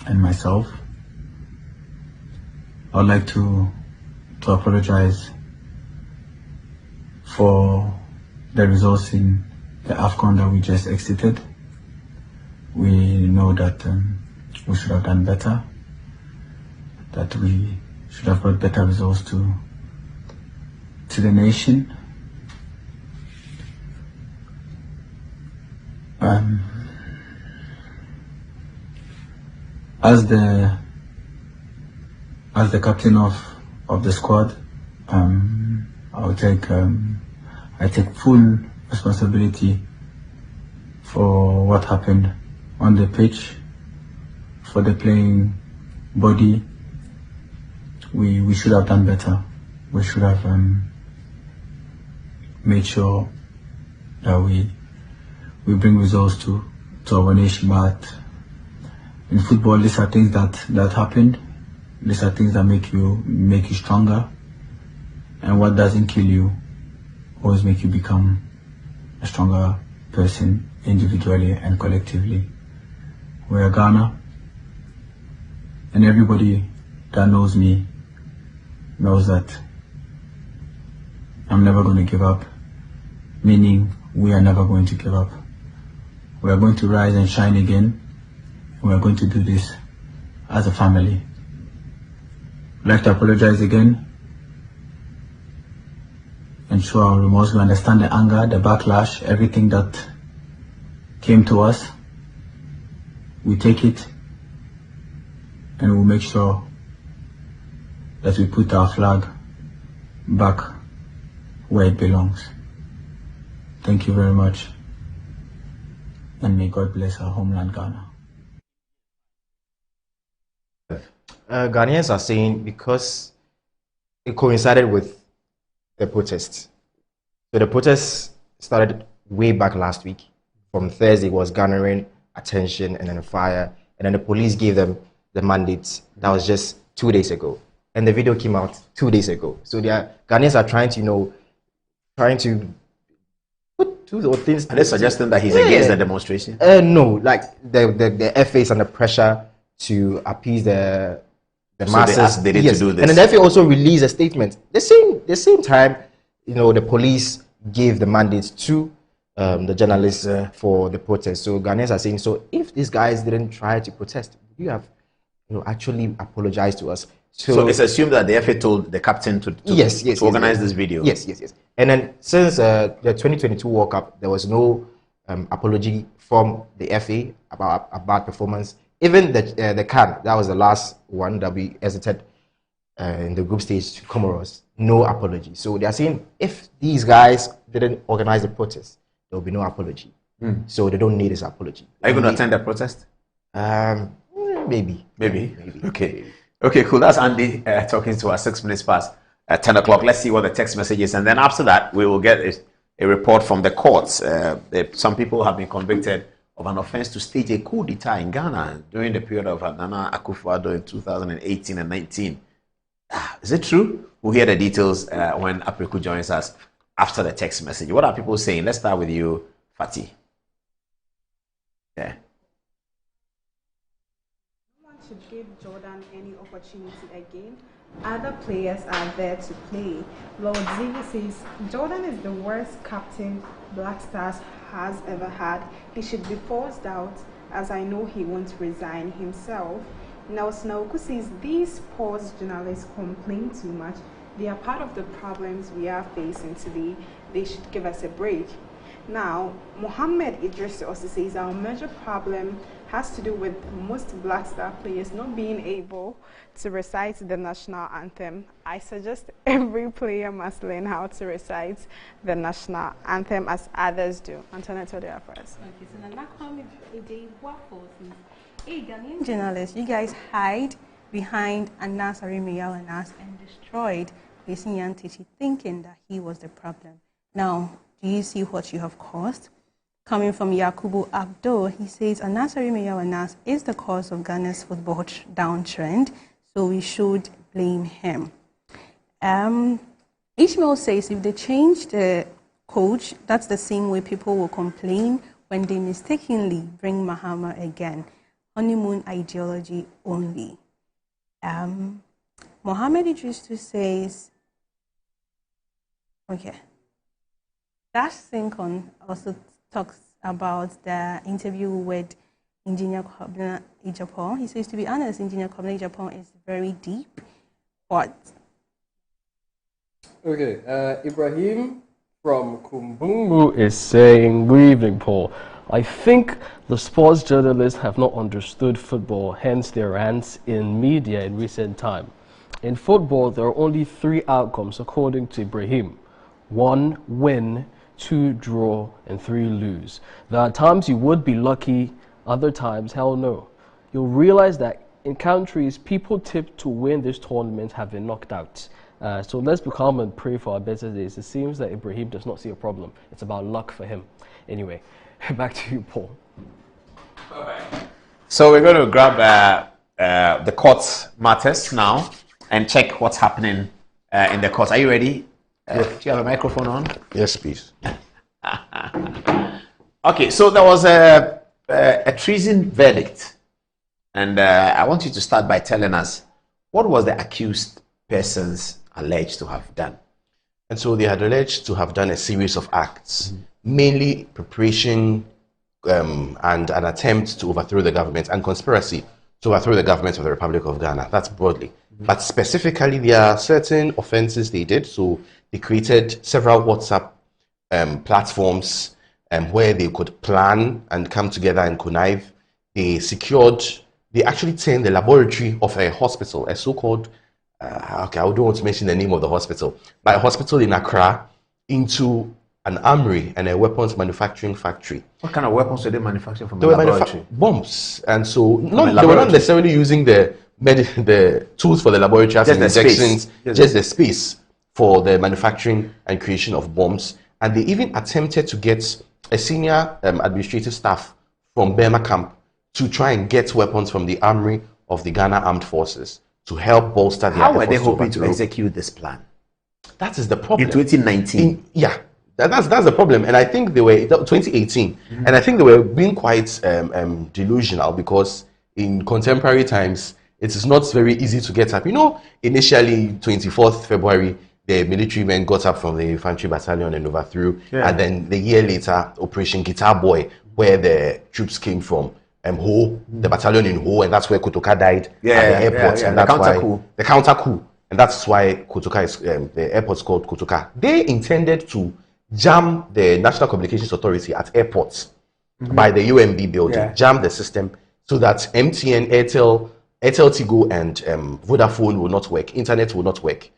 and myself. I'd like to apologize for the results in the AFCON that we just exited. We know that we should have done better, that we should have brought better results to the nation. As the captain of the squad, I take full responsibility for what happened on the pitch. For the playing body, we should have done better. We should have made sure that we bring results to our nation. But in football, these are things that happened. These are things that make you stronger. And what doesn't kill you always make you become a stronger person individually and collectively. We are Ghana. And everybody that knows me knows that I'm never going to give up, meaning we are never going to give up. We are going to rise and shine again. We are going to do this as a family. I'd like to apologize again and show our remorse. We understand the anger, the backlash, everything that came to us. We take it. And we'll make sure that we put our flag back where it belongs. Thank you very much. And may God bless our homeland, Ghana. Ghanaians are saying because it coincided with the protests. So the protests started way back last week. From Thursday, it was garnering attention and then fire. And then the police gave them the mandates. That was just 2 days ago, and the video came out 2 days ago. So Ghanaians are trying to put two things. Are they suggesting that he's against the demonstration? No, like the FA is under pressure to appease the masses. They need to do this, and then the FA also released a statement. The same time, the police gave the mandates to the journalists for the protest. So Ghanaians are saying, so if these guys didn't try to protest, you have actually apologize to us. So it's assumed that the FA told the captain to organize this video. Yes. And then since the 2022 World Cup, there was no apology from the FA about a bad performance. Even the CAN, that was the last one that we exited in the group stage to Comoros, no apology. So they are saying if these guys didn't organize the protest, there will be no apology. So they don't need this apology. Are you going to attend the protest? Maybe. Maybe. Okay. Okay, cool. That's Andy talking to us 6 minutes past 10 o'clock. Let's see what the text message is. And then after that, we will get a report from the courts. Some people have been convicted of an offense to stage a coup d'etat in Ghana during the period of Nana Akufo-Addo in 2018 and 19. Is it true? We'll hear the details when Apriku joins us after the text message. What are people saying? Let's start with you, Fatih. Yeah. Should give Jordan any opportunity again. Other players are there to play. Lord Z says Jordan is the worst captain Black Stars has ever had. He should be forced out, as I know he won't resign himself. Now Snaoku says these sports journalists complain too much. They are part of the problems we are facing today. They should give us a break. Now, Mohammed Idris also says our major problem has to do with most Black Star players not being able to recite the national anthem. I suggest every player must learn how to recite the national anthem as others do. Antoinette, what do you have for us? Okay, so the Nakwame Ede Waffles is, hey, Ghanaian journalists, you guys hide behind Anas Arimiyal Anas and destroyed Yasin Tichi, thinking that he was the problem. Now, do you see what you have caused? Coming from Yakubu Abdo, he says Anas Arimiyal Anas is the cause of Ghana's football downtrend, so we should blame him. Ishmael says if they change the coach, that's the same way people will complain when they mistakenly bring Mahama again. Honeymoon ideology only. Mohammed Idris says, okay. Dash Sinkon also talks about the interview with Engineer Kwabena Ejapon. He says, to be honest, Engineer Kwabena Ejapon is very deep, but... Okay, Ibrahim from Kumbungu is saying, good evening, Paul. I think the sports journalists have not understood football, hence their rants in media in recent time. In football, there are only 3 outcomes, according to Ibrahim. 1, win, 2, draw, and 3, lose. There are times you would be lucky, other times, hell no. You'll realize that in countries, people tipped to win this tournament have been knocked out. So let's be calm and pray for our better days. It seems that Ibrahim does not see a problem. It's about luck for him. Anyway, back to you, Paul. So we're going to grab the court matters now and check what's happening in the court. Are you ready? Do you have a microphone on? Yes, please. Okay, so there was a treason verdict. And I want you to start by telling us, what was the accused persons alleged to have done? And so they had alleged to have done a series of acts, mainly preparation and an attempt to overthrow the government and conspiracy to overthrow the government of the Republic of Ghana. That's broadly. But specifically, there are certain offenses they did. So they created several WhatsApp platforms where they could plan and come together and connive. They actually turned the laboratory of a hospital, a so-called, I don't want to mention the name of the hospital, but a hospital in Accra, into an armory and a weapons manufacturing factory. What kind of weapons were they manufacturing from the laboratory? Bombs. And so they were not necessarily using the tools for the laboratory as injections, just the space for the manufacturing and creation of bombs. And they even attempted to get a senior administrative staff from Burma camp to try and get weapons from the armory of the Ghana Armed Forces to help bolster their efforts. How were they hoping to execute this plan? That is the problem. In 2019? Yeah. That's the problem. And I think they were, 2018, and I think they were being quite delusional, because in contemporary times, it is not very easy to get up. You know, initially, 24th February, the military men got up from the infantry battalion and overthrew. Yeah. And then the year later, Operation Guitar Boy, where the troops came from, Ho, the battalion in Ho, and that's where Kotoka died at the airport. And that's the counter coup. And that's why Kotoka is, the airport's called Kotoka. They intended to jam the National Communications Authority at airports by the UMB building, jam the system so that MTN, Airtel Tigo, and Vodafone will not work, internet will not work,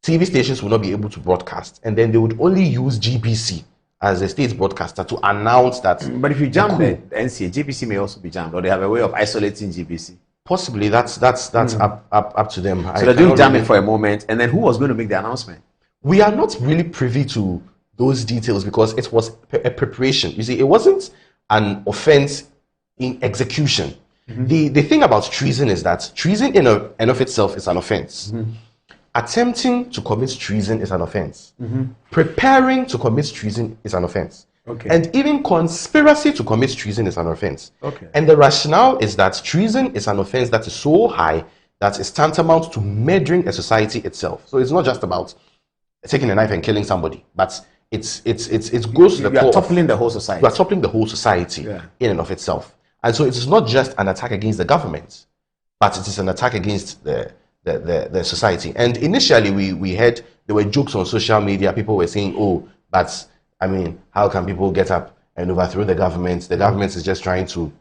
TV stations will not be able to broadcast, and then they would only use GBC as a state broadcaster to announce that. But if you jam the NCA, GBC may also be jammed, or they have a way of isolating GBC. Possibly that's up to them. So they're doing jamming for a moment, and then who was going to make the announcement? We are not really privy to those details because it was a preparation. You see, it wasn't an offense in execution. The thing about treason is that treason in and of itself is an offense. Attempting to commit treason is an offense. Preparing to commit treason is an offense. Okay. And even conspiracy to commit treason is an offense. Okay. And the rationale is that treason is an offense that is so high that it's tantamount to murdering a society itself. So it's not just about taking a knife and killing somebody, but it goes to the core. You are toppling the whole society. You are toppling the whole society in and of itself. And so it is not just an attack against the government, but it is an attack against the society. And initially we heard there were jokes on social media. People were saying, oh, but I mean, how can people get up and overthrow the government? The government is just trying to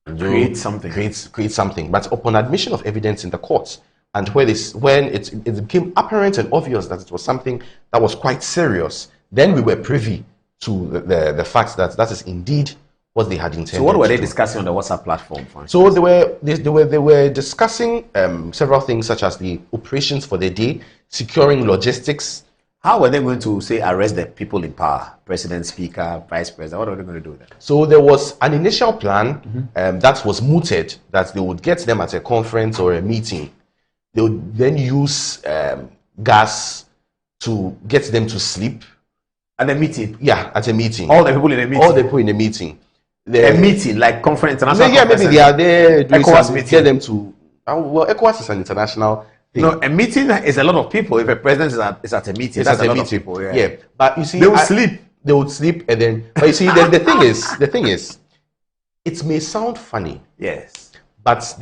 create something. Create something. But upon admission of evidence in the courts, and when it became apparent and obvious that it was something that was quite serious, then we were privy to the fact that that is indeed what they had intended. So what were they discussing on the WhatsApp platform? So they were discussing several things such as the operations for the day, securing logistics. How were they going to say arrest the people in power? President, speaker, vice president? What were they going to do then? So there was an initial plan that was mooted, that they would get them at a conference or a meeting. They would then use gas to get them to sleep. At a meeting? Yeah, at a meeting. All the people in a meeting? All the people in a meeting. A meeting, like conference, international conference? Yeah, maybe they are there doing ECOWAS something. Meeting. Get them to... well, ECOWAS is an international thing. No, a meeting is a lot of people. If a president is at a meeting, it's that's at a a lot meeting. of people. Yeah. Yeah, but you see... They will sleep. They would sleep and then... But you see, the thing is, it may sound funny. Yes. But so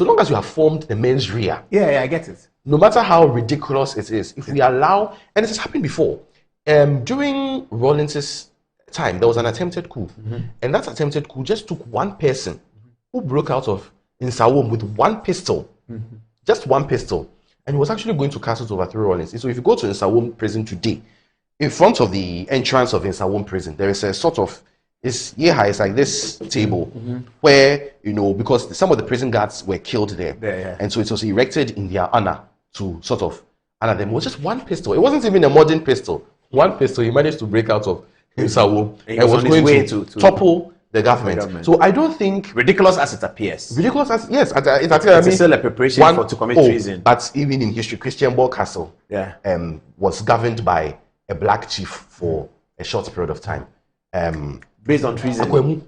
long as you have formed the mens rea. Yeah, I get it. No matter how ridiculous it is, if we allow, and it has happened before, during Rawlings's time, there was an attempted coup, and that attempted coup just took one person who broke out of Insawam with one pistol, just one pistol, and he was actually going to castle to overthrow Rawlings. So if you go to Insawam prison today, in front of the entrance of Insawam prison, there is a sort of it's like this table where, because some of the prison guards were killed there. And so it was erected in their honor to sort of honor them. It was just one pistol. It wasn't even a modern pistol. One pistol. He managed to break out of Insawo and was going to topple the government. So I don't think... Ridiculous as it appears. Ridiculous as... Yes. It's still a preparation to commit treason. But even in history, Christian Ball Castle was governed by a black chief for a short period of time. Based on treason? Akwemu.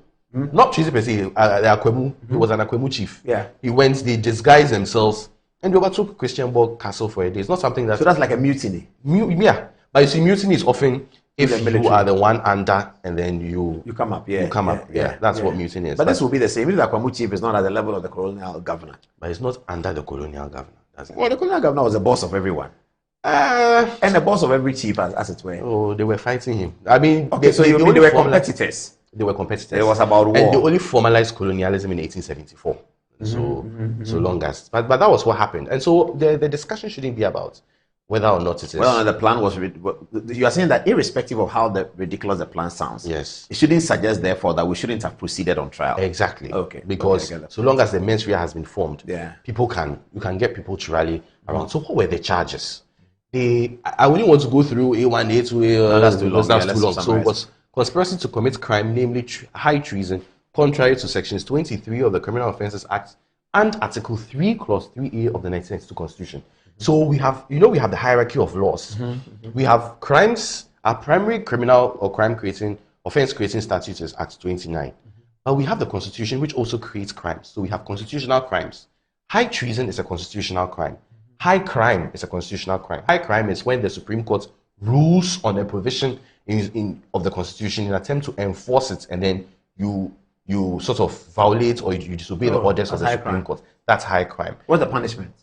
Not treason per se, Akwemu. He was an Akwemu chief. Yeah. They disguised themselves and they overtook Christian Ball Castle for a day. It's not something that... So that's like a mutiny? Yeah. But you see, mutiny is often if you are the one under and then you come up. You come up. Yeah. That's what mutiny is. But this will be the same. If the Akwemu chief is not at the level of the colonial governor. But it's not under the colonial governor. Well, the colonial governor was the boss of everyone. And the boss of every chief, as it were. Oh, they were fighting him. I mean, okay, they were competitors. They were competitors. It was about war. And they only formalized colonialism in 1874. So long as... But that was what happened. And so the discussion shouldn't be about whether or not it is... Well, the plan was... You are saying that irrespective of how ridiculous the plan sounds, yes, it shouldn't suggest, therefore, that we shouldn't have proceeded on trial. Exactly. Okay. Because so long as the mens rea has been formed, you can get people to rally around. So what were the charges? I wouldn't want to go through A1, A2, that's too long. That's too long. So it was conspiracy to commit crime, namely high treason, contrary to sections 23 of the Criminal Offences Act and Article 3, Clause 3A of the 1992 Constitution. So we have the hierarchy of laws. We have crimes. Our primary criminal or offense creating statute is Act 29. But we have the Constitution, which also creates crimes. So we have constitutional crimes. High treason is a constitutional crime. High crime is a constitutional crime. High crime is when the Supreme Court rules on a provision of the Constitution in an attempt to enforce it, and then you sort of violate or you disobey the orders of the Supreme Court. That's high crime. What's the punishment?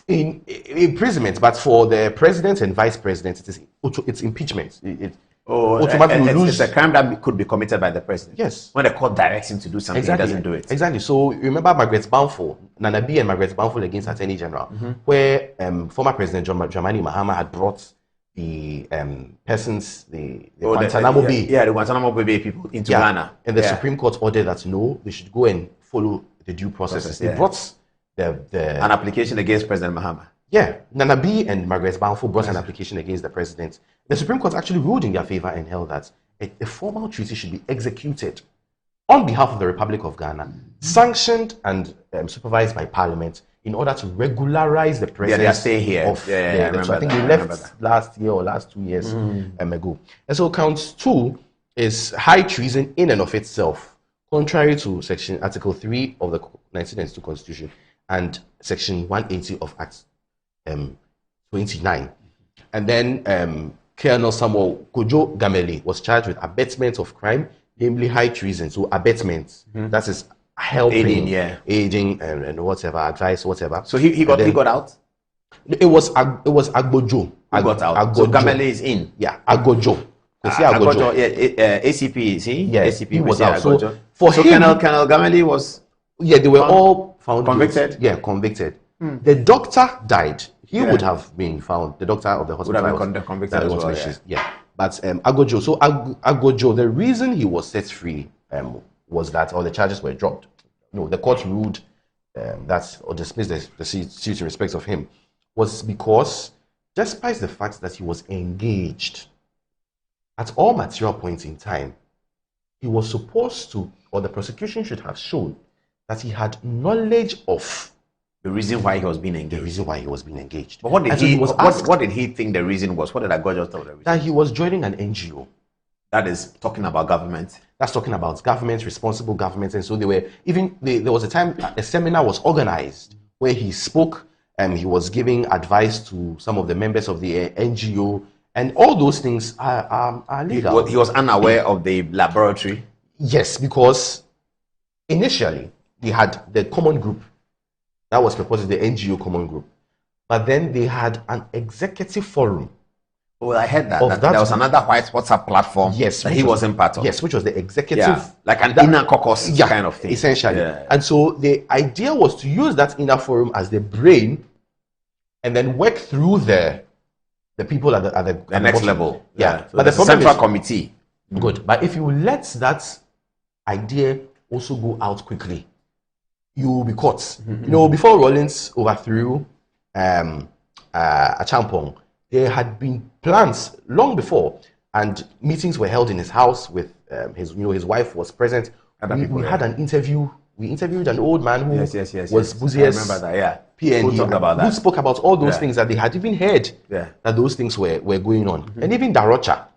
In imprisonment, but for the president and vice president, it's impeachment. Automatically it's a crime that could be committed by the president. Yes. When the court directs him to do something, he doesn't do it. Exactly. So remember Margaret Balfour, Nana B and Margaret Balfour against Attorney General, where former President Dramani Mahama had brought the persons, the Guantanamo Bay. Yeah, the Guantanamo Bay people into Ghana. And the Supreme Court ordered that no, they should go and follow the due processes. They Yeah. brought An application against President Mahama. yeah, Nana B and Margaret Balfour brought an application against the president. The Supreme Court actually ruled in their favor and held that a formal treaty should be executed on behalf of the Republic of Ghana, sanctioned and supervised by Parliament in order to regularize the presence their stay here. of Yeah, the, so I think that. they left last year or last 2 years ago. And so count 2 is high treason in and of itself, contrary to Article 3 of the 1992 Constitution and Section 180 of Act 29. And then Colonel Samuel Kojo Gameli was charged with abetment of crime, namely high treason. So abetment, that is helping, aiding, and whatever, advice, whatever. So he got out? It was Agbojo. He got out. Agbojo. So Gamele is in? Yeah, Agbojo. Agbojo, ACP, is he? Yeah, ACP he was yeah, out. So Agbojo. for him, Colonel Gamele was... Yeah, they were all found convicted? guilty. Yeah, convicted. The doctor died. He would have been found. The doctor of the hospital would have been convicted as well, yeah. But Agbojo, so Agbojo, the reason he was set free was that all the charges were dropped. No, the court ruled that, or dismissed the suit in respect of him, was because, despite the fact that he was engaged at all material points in time, he was supposed to, or the prosecution should have shown that he had knowledge of the reason why he was being engaged. The reason why he was being engaged. But what did so what did he think the reason was? What did Agbojo tell the reason? That he was joining an NGO. That is talking about government. That's talking about government, responsible government. And so they were, there was a time a seminar was organized where he spoke and he was giving advice to some of the members of the NGO, and all those things are legal. He was unaware of the laboratory? Yes, because initially they had the common group. That was proposed the NGO common group. But then they had an executive forum. Well, I heard that there was another white WhatsApp platform that he wasn't part of. Yes, which was the executive. Like an inner caucus kind of thing. Essentially. Yeah. And so the idea was to use that inner forum as the brain and then work through the people at the next level. Yeah. So but the central committee. Good. But if you let that idea also go out quickly, you will be caught. You know, before Rawlings overthrew Achampong, there had been plans long before, and meetings were held in his house with his wife was present. We had an interview. We interviewed an old man who was Buzia's PND, who spoke about all those things that they had even heard that those things were going on, and even Darocha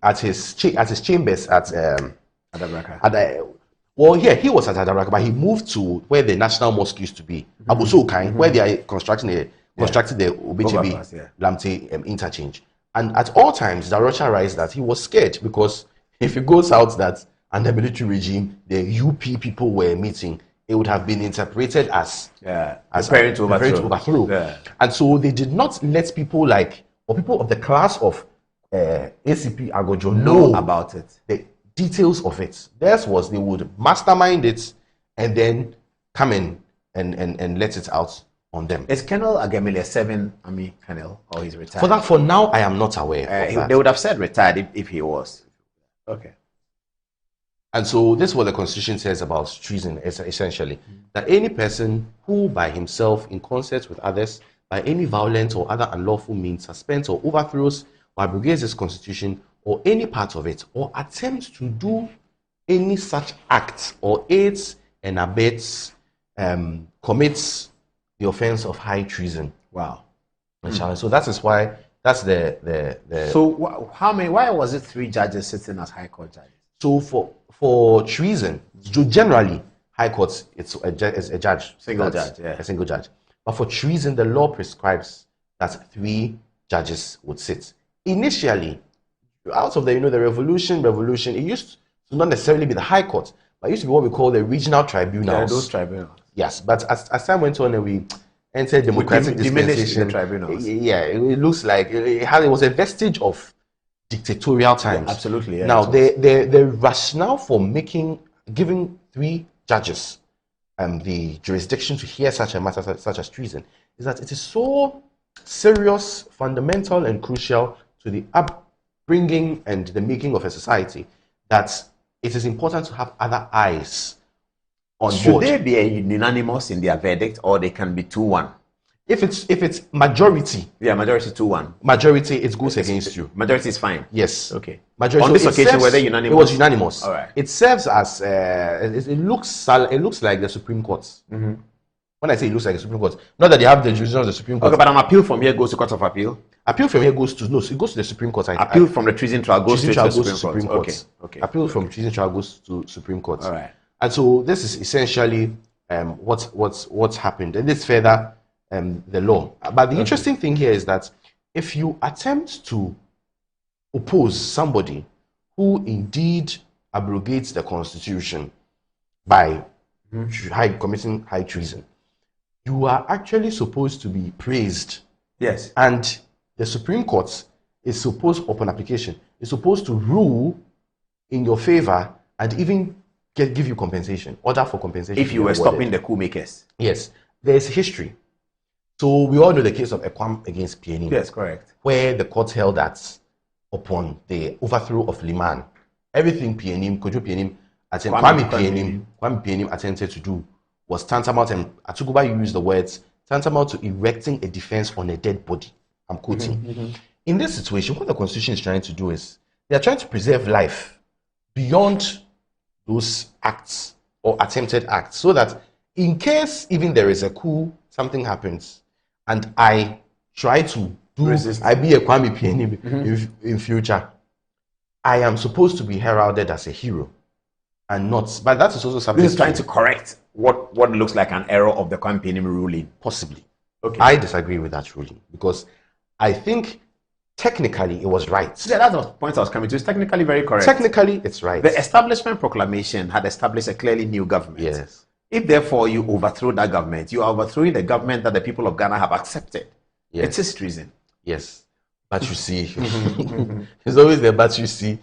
at his chambers at Adabraka. Well, yeah, he was at Adabraka, but he moved to where the National Mosque used to be, Abu Sokai, where they are constructing the Obechebi Lamte interchange. And at all times, Darocha writes that he was scared because if it goes out that under military regime, the UP people were meeting, it would have been interpreted as preparing to overthrow. Yeah. And so they did not let people or people of the class of ACP Agbojo know about it. The details of it. Theirs was they would mastermind it and then come in and let it out on them. Is Colonel Agemele a 7 Army colonel, or he's retired? For now, I am not aware of that. They would have said retired if he was. Okay. And so this is what the Constitution says about treason, essentially. That any person who by himself, in concert with others, by any violent or other unlawful means, suspends or overthrows or abrogates this Constitution or any part of it, or attempts to do any such act, or aids and abets, commits the offense of high treason. Wow. So that is why, that's the So why was it 3 judges sitting as High Court judges? So for treason, generally, High Court, it's a judge. Single judge, a single judge. But for treason, the law prescribes that 3 judges would sit. Initially, out of the revolution, it used to not necessarily be the High Court, but it used to be what we call the regional tribunals. Yeah, those tribunals. Yes, but as time went on and we entered democratic dispensation, it looks like it was a vestige of dictatorial times. Yeah, absolutely. Yeah, now, the rationale for giving 3 judges the jurisdiction to hear such a matter such as treason is that it is so serious, fundamental, and crucial to the upbringing and the making of a society that it is important to have other eyes on Should board. they be unanimous in their verdict, or they can be 2-1? If it's majority, Yeah, majority 2-1. majority, it goes against you. Majority is fine. Yes. Okay. Majority. On this So it occasion, serves- were they unanimous? It was unanimous. All right. It serves as it looks like the Supreme Court. When I say it looks like the Supreme Court, not that they have the jurisdiction of the Supreme Court. Okay, but an appeal from here goes to Court of Appeal. Appeal from here goes to it goes to the Supreme Court. Appeal from the treason trial goes treason straight trial to the goes to Supreme Court. Okay. Okay. Appeal from treason trial goes to Supreme Court. All right. And so this is essentially what's happened, and it's further the law. But the interesting thing here is that if you attempt to oppose somebody who indeed abrogates the Constitution by committing high treason, you are actually supposed to be praised. Yes. And the Supreme Court is supposed, upon application, is supposed to rule in your favor and even give you compensation, order for compensation. If you were stopping the coup makers. Yes. There's history. So we all know the case of Ekwam against PNM. Yes, correct. Where the court held that upon the overthrow of Liman, everything Kojo PNM, Kwame PNM attempted to do was tantamount, and Atuguba used the words, tantamount to erecting a defense on a dead body. I'm quoting. In this situation, what the Constitution is trying to do is, they are trying to preserve life beyond those acts or attempted acts, so that in case even there is a coup, something happens, and I try to I be a Kwame PNM in future, I am supposed to be heralded as a hero, and not. But that is also something. This is trying to correct what looks like an error of the Kwame PNM ruling. Possibly. Okay. I disagree with that ruling, because I think technically it was right. Yeah, that's the point I was coming to. It's technically very correct. Technically, it's right. The Establishment Proclamation had established a clearly new government. Yes. If therefore you overthrow that government, you are overthrowing the government that the people of Ghana have accepted. Yes. It is treason. Yes. But you see, it's always there, but you see,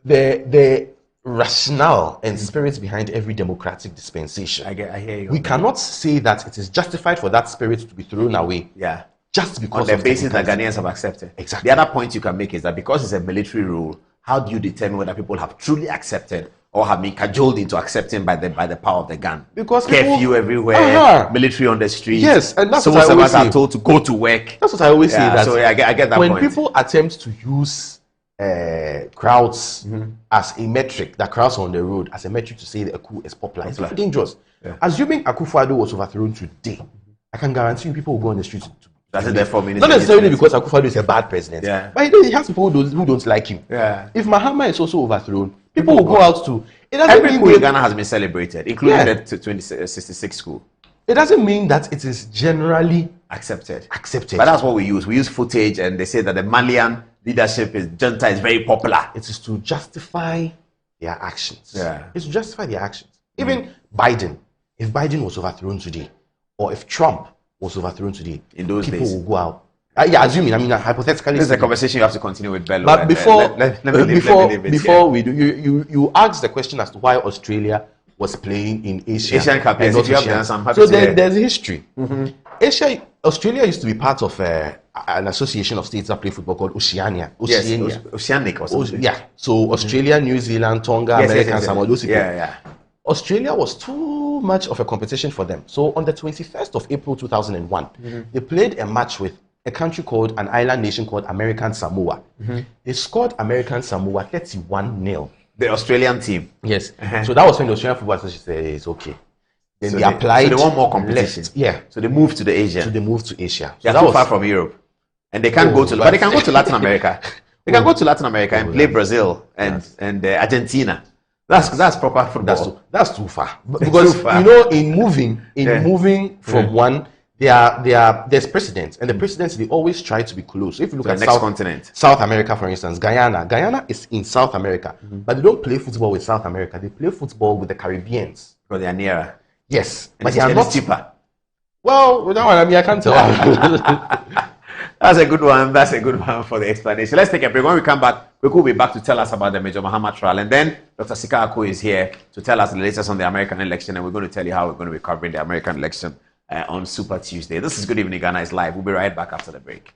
the rationale and spirit behind every democratic dispensation. I hear you. We cannot say that it is justified for that spirit to be thrown away. Yeah. Just because on the of basis that technicality. Ghanaians have accepted. Exactly. The other point you can make is that because it's a military rule, how do you determine whether people have truly accepted or have been cajoled into accepting by the power of the gun? Because curfew people, everywhere, military on the street. Yes, and that's civil what I always servants are say. told to go to work. That's what I always say. That so I get that when point. people attempt to use crowds as a metric, that crowds on the road as a metric to say that a coup is popular, it's very dangerous. Yeah. Assuming Akufo-Addo was overthrown today, I can guarantee you people will go on the streets. That's it. Therefore, not necessarily because Akufo-Addo is a bad president, but he has people who don't like him. Yeah. If Mahama is also overthrown, people will go out to. It doesn't Every mean coup in Ghana has been celebrated, including the 2066 coup. It doesn't mean that it is generally accepted. But that's what we use. We use footage, and they say that the Malian leadership junta is very popular. It is to justify their actions. Yeah. It's to justify their actions. Even Biden, if Biden was overthrown today, or if Trump was overthrown today, in those people days, will go out. Assuming, hypothetically. This is a conversation you have to continue with Bello. But before we do, you asked the question as to why Australia was playing in Asia. Asian Cup, yes, if you have the answer, I'm happy so to hear. there's a history. Australia used to be part of an association of states that play football called Oceania. Yes, Oceanic or something. Yeah. So Australia, New Zealand, Tonga, America, and Samoa. Those people. Yeah. Australia was too much of a competition for them. So on the 21st of April 2001, they played a match with a country called, an island nation called American Samoa. They scored American Samoa 31-0. The Australian team. Yes. So that was when the Australian Football Association said it's okay. Then so they applied. So they want more competition. Left. Yeah. So they moved to the Asia. So they moved to Asia. They are too far from Europe. And they can't go to, but they can go to Latin America. They can go to Latin America and play Brazil and Argentina. That's proper football. That's too far. Because you know, in moving from one, there's precedents, and the precedents, they always try to be close. So if you look at the next continent, South America, for instance, Guyana is in South America, but they don't play football with South America. They play football with the Caribbeans because they are nearer. Yes, but they are not cheaper. Well, with that one, I can't tell. That's a good one. That's a good one for the explanation. Let's take a break. When we come back, we will be back to tell us about the Major Mahama trial. And then Dr. Sika Ako is here to tell us the latest on the American election. And we're going to tell you how we're going to be covering the American election on Super Tuesday. This is Good Evening Ghana is live. We'll be right back after the break.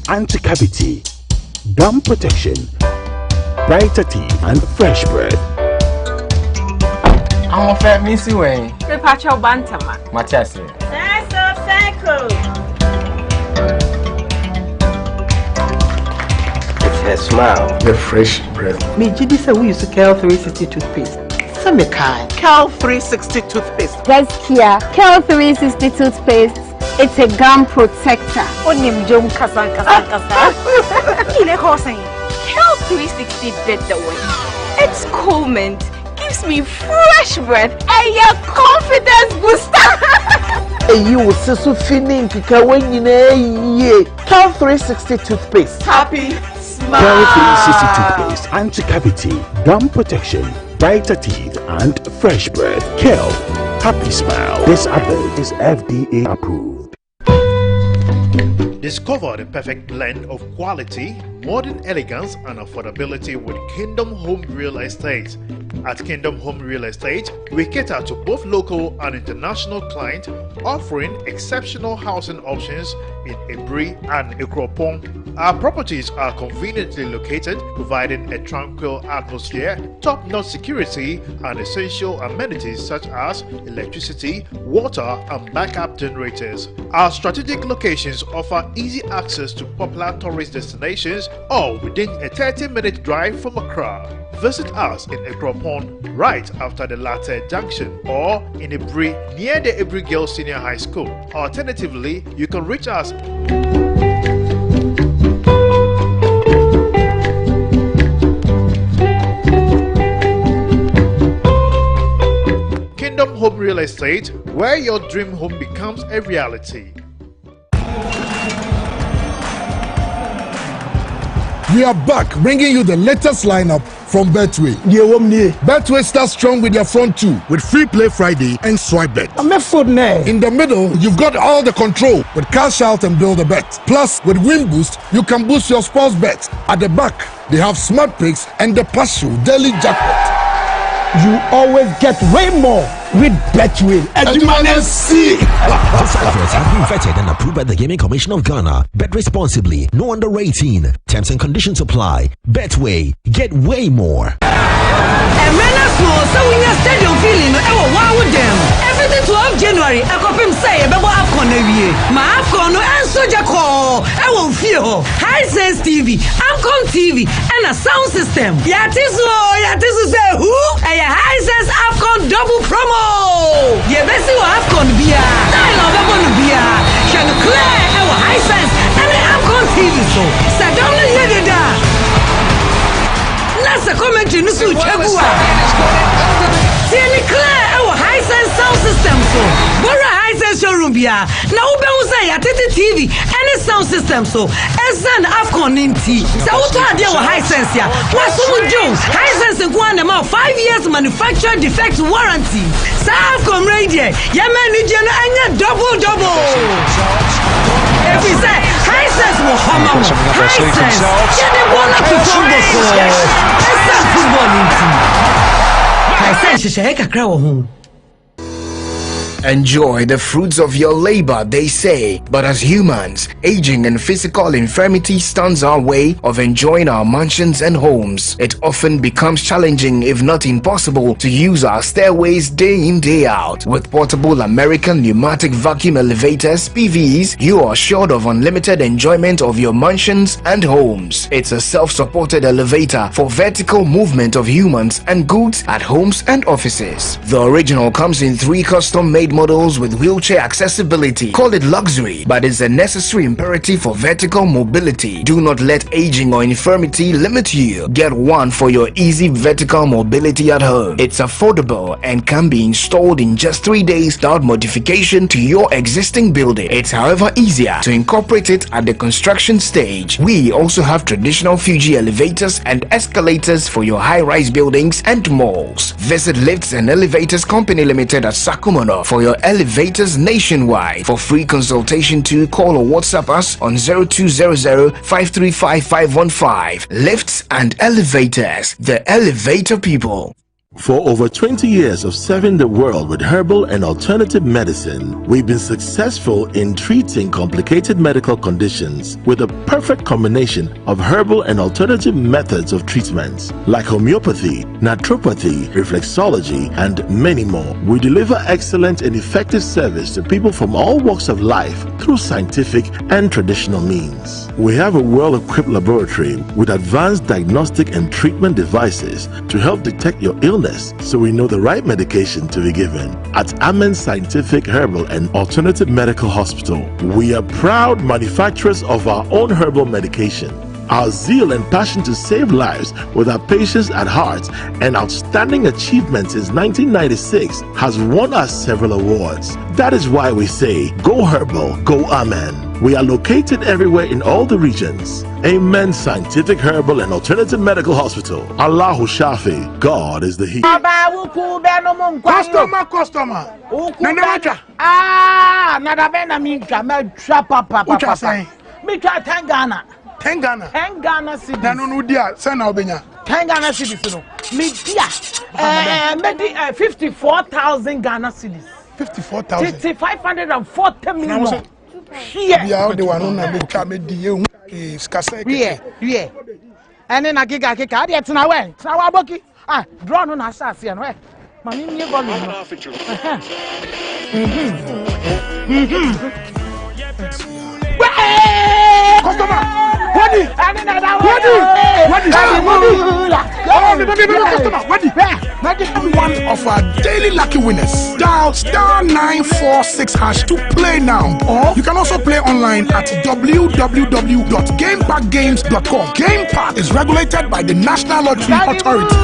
anti-cavity, gum protection, brighter teeth, and fresh breath. I'm a fat missy way. The patch of bantama. My chest. That's a cycle. It's her smile. The fresh breath. Me, Jidisa, we use Cal 360 toothpaste. Some kind. Cal 360 toothpaste. That's Kia. Cal 360 toothpaste. It's a gum protector. Onim jom kasan. Kile kosan. Cal 360 did the way. It's cool mint. Gives me fresh breath and your confidence booster. You will see so feeling kika when you know Cal 360 toothpaste. Happy smile. Cal 360 toothpaste, anti-cavity, gum protection, brighter teeth, and fresh breath. Kel, happy smile. This advert is FDA approved. Discover the perfect blend of quality, modern elegance, and affordability with Kingdom Home Real Estate. At Kingdom Home Real Estate, we cater to both local and international clients, offering exceptional housing options in Ebri and Ikropong. Our properties are conveniently located, providing a tranquil atmosphere, top-notch security, and essential amenities such as electricity, water, and backup generators. Our strategic locations offer easy access to popular tourist destinations, all within a 30-minute drive from Accra. Visit us in Ikropong right after the Latte Junction, or in Ebri near the Ebri Girls Senior High School. Alternatively, you can reach us Kingdom Home Real Estate, where your dream home becomes a reality. We are back bringing you the latest lineup from Betway. Betway starts strong with their front two with Free Play Friday and Swipe Bet. In the middle, you've got all the control with Cash Out and Build a Bet. Plus, with Win Boost, you can boost your sports bets. At the back, they have Smart Picks and the Partial Daily Jackpot. You always get way more with Betway. This advert has been vetted and approved by the Gaming Commission of Ghana. Bet responsibly. No under 18. Terms and conditions apply. Betway. Get way more. Everything 12 January, I copy him say about AFCON every year. My AFCON and Soja call. I won't fear Hisense TV, AFCON TV, and a sound system. Yatisu say who? A Hisense AFCON double promo. Yeah, best you AFCON beer. I love AFCON beer. Can clear our Hisense and the AFCON TV so. Sadonly Yedida. Nasa comment in Nusu Chagua. Tieni clear our Hisense sound system so. Bora Hisense showroom bia. Na ube say at TV and a sound system so. Esan AFCON inti. Sa uto adia wa Hisense ya. Wasumu Jones. Hisense nkuwa na 5 years manufacturer defect warranty. Sa AFCON radio. Yemen nijeno anya double. If we say Hisense mo hama mo. Hisense. Yene bona kutombo so. Esan football inti. Hisense shaheka krawo home. Enjoy the fruits of your labor, they say. But as humans, aging and physical infirmity stands our way of enjoying our mansions and homes. It often becomes challenging, if not impossible, to use our stairways day in, day out. With portable American pneumatic vacuum elevators, PVs, you are assured of unlimited enjoyment of your mansions and homes. It's a self-supported elevator for vertical movement of humans and goods at homes and offices. The original comes in 3 custom-made models with wheelchair accessibility. Call it luxury, but it's a necessary imperative for vertical mobility. Do not let aging or infirmity limit you. Get one for your easy vertical mobility at home. It's affordable and can be installed in just 3 days without modification to your existing building. It's however easier to incorporate it at the construction stage. We also have traditional Fuji elevators and escalators for your high-rise buildings and malls. Visit Lifts and Elevators Company Limited at Sakumono for your elevators nationwide. For free consultation to call or WhatsApp us on 0200-535-515. Lifts and Elevators, the elevator people. For over 20 years of serving the world with herbal and alternative medicine, we've been successful in treating complicated medical conditions with a perfect combination of herbal and alternative methods of treatment like homeopathy, naturopathy, reflexology, and many more. We deliver excellent and effective service to people from all walks of life through scientific and traditional means. We have a well-equipped laboratory with advanced diagnostic and treatment devices to help detect your illness so we know the right medication to be given. At Amen Scientific Herbal and Alternative Medical Hospital, we are proud manufacturers of our own herbal medication. Our zeal and passion to save lives with our patients at heart and outstanding achievements since 1996 has won us several awards. That is why we say, go herbal, go Amen. We are located everywhere in all the regions. Amen Scientific Herbal and Alternative Medical Hospital. Allahu Shafi, God is the healer. Customer. Nadabena minka, papa. Me try 10 Ghana. 10 Ghana. 10 Ghana cedis. Nanu dia, send now benya. 10 Ghana cedis no. Me dia. 54,000 Ghana cedis. 54,000. 540 million. Yeah, the one on the camera is Cassette. Yeah. And then I get it now. Now, Boki. Drawn on assassin. Mammy, you volume. Customer! One of our daily lucky winners. Dial *946# to play now. Or you can also play online at www.gamepackgames.com. Game Park is regulated by the National Lottery Authority.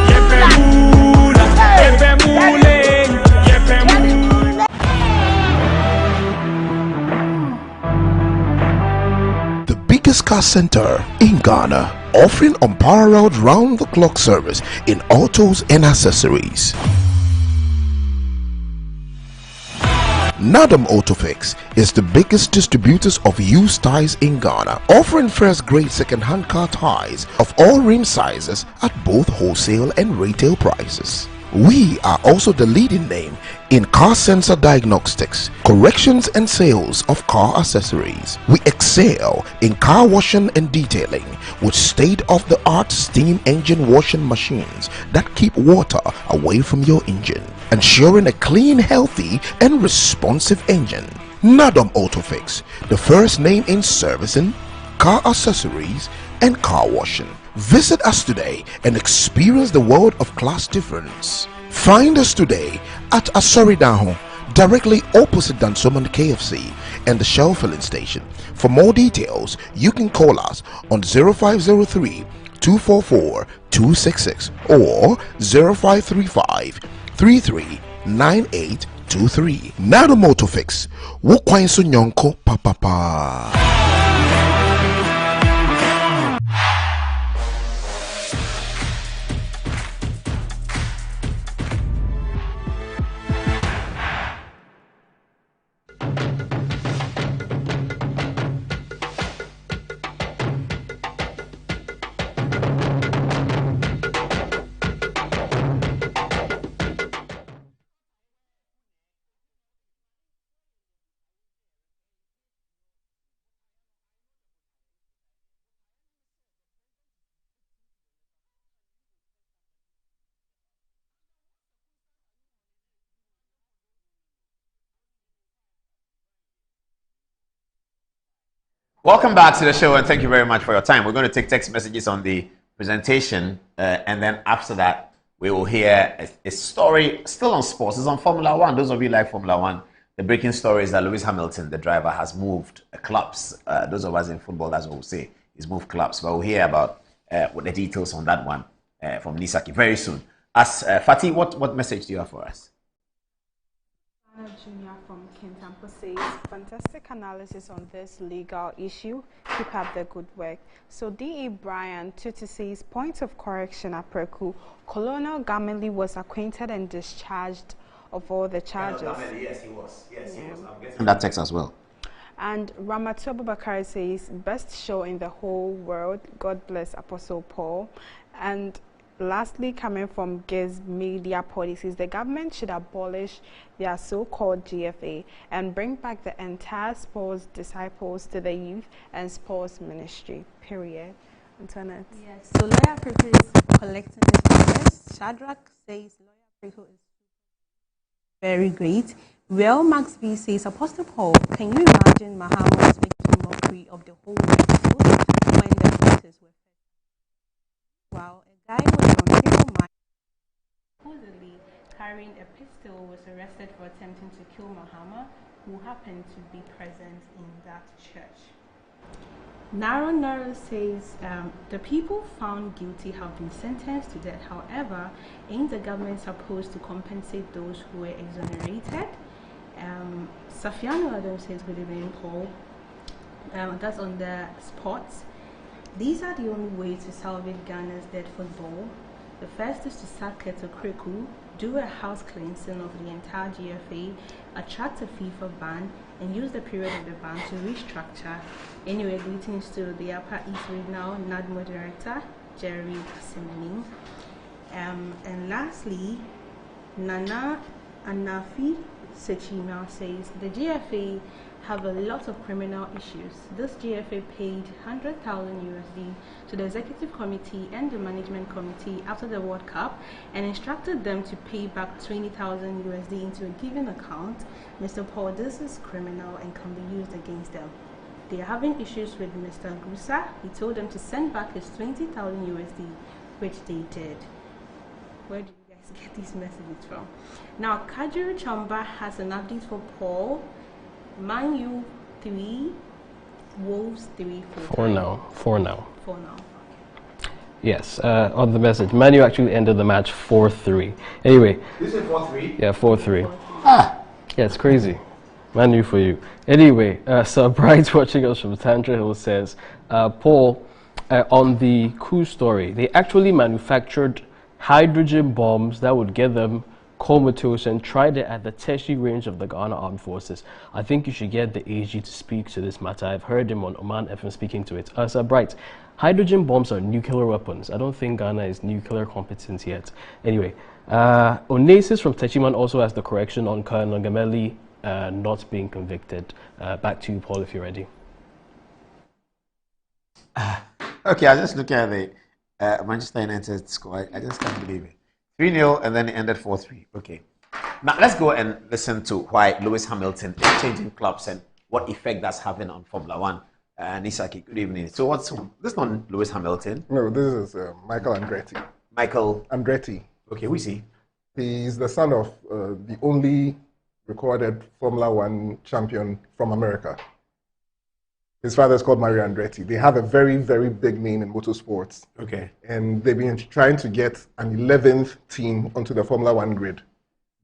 Biggest car center in Ghana, offering unparalleled round-the-clock service in autos and accessories. Nadam Autofix is the biggest distributors of used tires in Ghana, offering first-grade second-hand car tires of all rim sizes at both wholesale and retail prices. We are also the leading name in car sensor diagnostics, corrections and sales of car accessories. We excel in car washing and detailing with state-of-the-art steam engine washing machines that keep water away from your engine, ensuring a clean, healthy and responsive engine. Nadam Autofix, the first name in servicing, car accessories and car washing. Visit us today and experience the world of class difference. Find us today at Asoridaho, directly opposite Dansoman KFC and the Shell filling station. For more details, you can call us on 0503 244 266 or 0535 339823. Nado Motofix, Wukwain Sunyonko Papa. Welcome back to the show, and thank you very much for your time. We're going to take text messages on the presentation, and then after that, we will hear a story still on sports. It's on Formula One. Those of you like Formula One, the breaking story is that Lewis Hamilton, the driver, has moved clubs. Those of us in football, that's what we'll say. He's moved clubs. But we'll hear about the details on that one from Nisaki very soon. As Fatih, what message do you have for us? Junior from Kintampo says, fantastic analysis on this legal issue. Keep up the good work. So D.E. Brian Tutu says, point of correction, Apreku. Colonel Gameli was acquainted and discharged of all the charges. Yes, he was. Yes, he was. I'm getting that text as well. And Ramatu Abubakar says, best show in the whole world. God bless Apostle Paul. And lastly, coming from Giz Media Policies, the government should abolish their so-called GFA and bring back the entire sports disciples to the youth and sports ministry, period. Antoinette. Yes, so Lawyer Preco is collecting his numbers. Shadrach says Lawyer Preco is very great. Real Max B says, Apostle Paul, can you imagine Muhammad's making mockery of the whole world when the photos were fed? Wow, a guy with a feeble mind, supposedly carrying a pistol, was arrested for attempting to kill Muhammad, who happened to be present in that church. Naro says the people found guilty have been sentenced to death. However, ain't the government supposed to compensate those who were exonerated? Safiano Adam says, good evening, Paul. That's on the sports. These are the only ways to salvage Ghana's dead football. The first is to sack Keto Kriku, do a house cleansing of the entire GFA, attract a FIFA ban, and use the period of the ban to restructure. Anyway, greetings to the Upper East Regional NADMO Director, Jerry Simini. And lastly, Nana Anafi Sechima says, the GFA have a lot of criminal issues. This GFA paid 100,000 USD to the executive committee and the management committee after the World Cup and instructed them to pay back 20,000 USD into a given account. Mr. Paul, this is criminal and can be used against them. They are having issues with Mr. Gusa. He told them to send back his 20,000 USD, which they did. Where do you guys get these messages from? Now, Kajuru Chamba has an update for Paul. Man U 3, Wolves 3, 4 now. 4 now. Yes, on the message, Man U actually ended the match 4-3. Anyway. You said 4-3? Yeah, 4-3. Yeah, it's crazy. Man U for you. Anyway, Sir Bright watching us from Tantra Hill says, Paul, on the coup story, they actually manufactured hydrogen bombs that would get them comatose and tried it at the tertiary range of the Ghana Armed Forces. I think you should get the AG to speak to this matter. I've heard him on Oman FM speaking to it. Sir Bright, hydrogen bombs are nuclear weapons. I don't think Ghana is nuclear competent yet. Anyway, Onasis from Techiman also has the correction on Colonel Gameli not being convicted. Back to you, Paul, if you're ready. Okay, I was just looking at the Manchester United score. I just can't believe it. 3-0 and then it ended 4-3. Okay. Now let's go and listen to why Lewis Hamilton is changing clubs and what effect that's having on Formula One. Nisaki, good evening. So what's this? Is not Lewis Hamilton? No, this is Michael Andretti. Michael Andretti. Okay, who is he? He's the son of the only recorded Formula One champion from America. His father is called Mario Andretti. They have a very, very big name in motorsports. Okay. And they've been trying to get an 11th team onto the Formula One grid.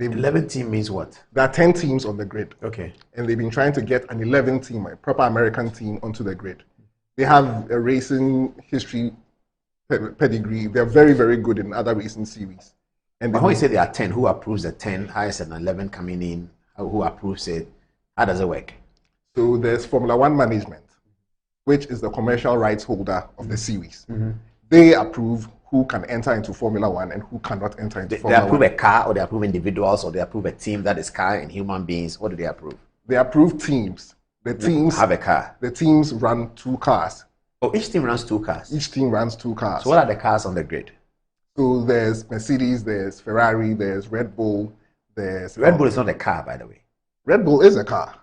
11th team means what? There are 10 teams on the grid. Okay. And they've been trying to get an 11th team, a proper American team, onto the grid. They have a racing history pedigree. They're very, very good in other racing series. And when you say there are 10, who approves the 10? How is an 11 coming in? Who approves it? How does it work? So there's Formula One management, which is the commercial rights holder of the series. Mm-hmm. They approve who can enter into Formula One and who cannot enter into Formula One. They approve a car, or they approve individuals, or they approve a team that is car and human beings. What do they approve? They approve teams. The teams have a car. The teams run 2 cars. Oh, each team runs 2 cars? Each team runs 2 cars. So what are the cars on the grid? So there's Mercedes, there's Ferrari, there's Red Bull, there's... Red Bull is not a car, by the way. Red Bull is a car.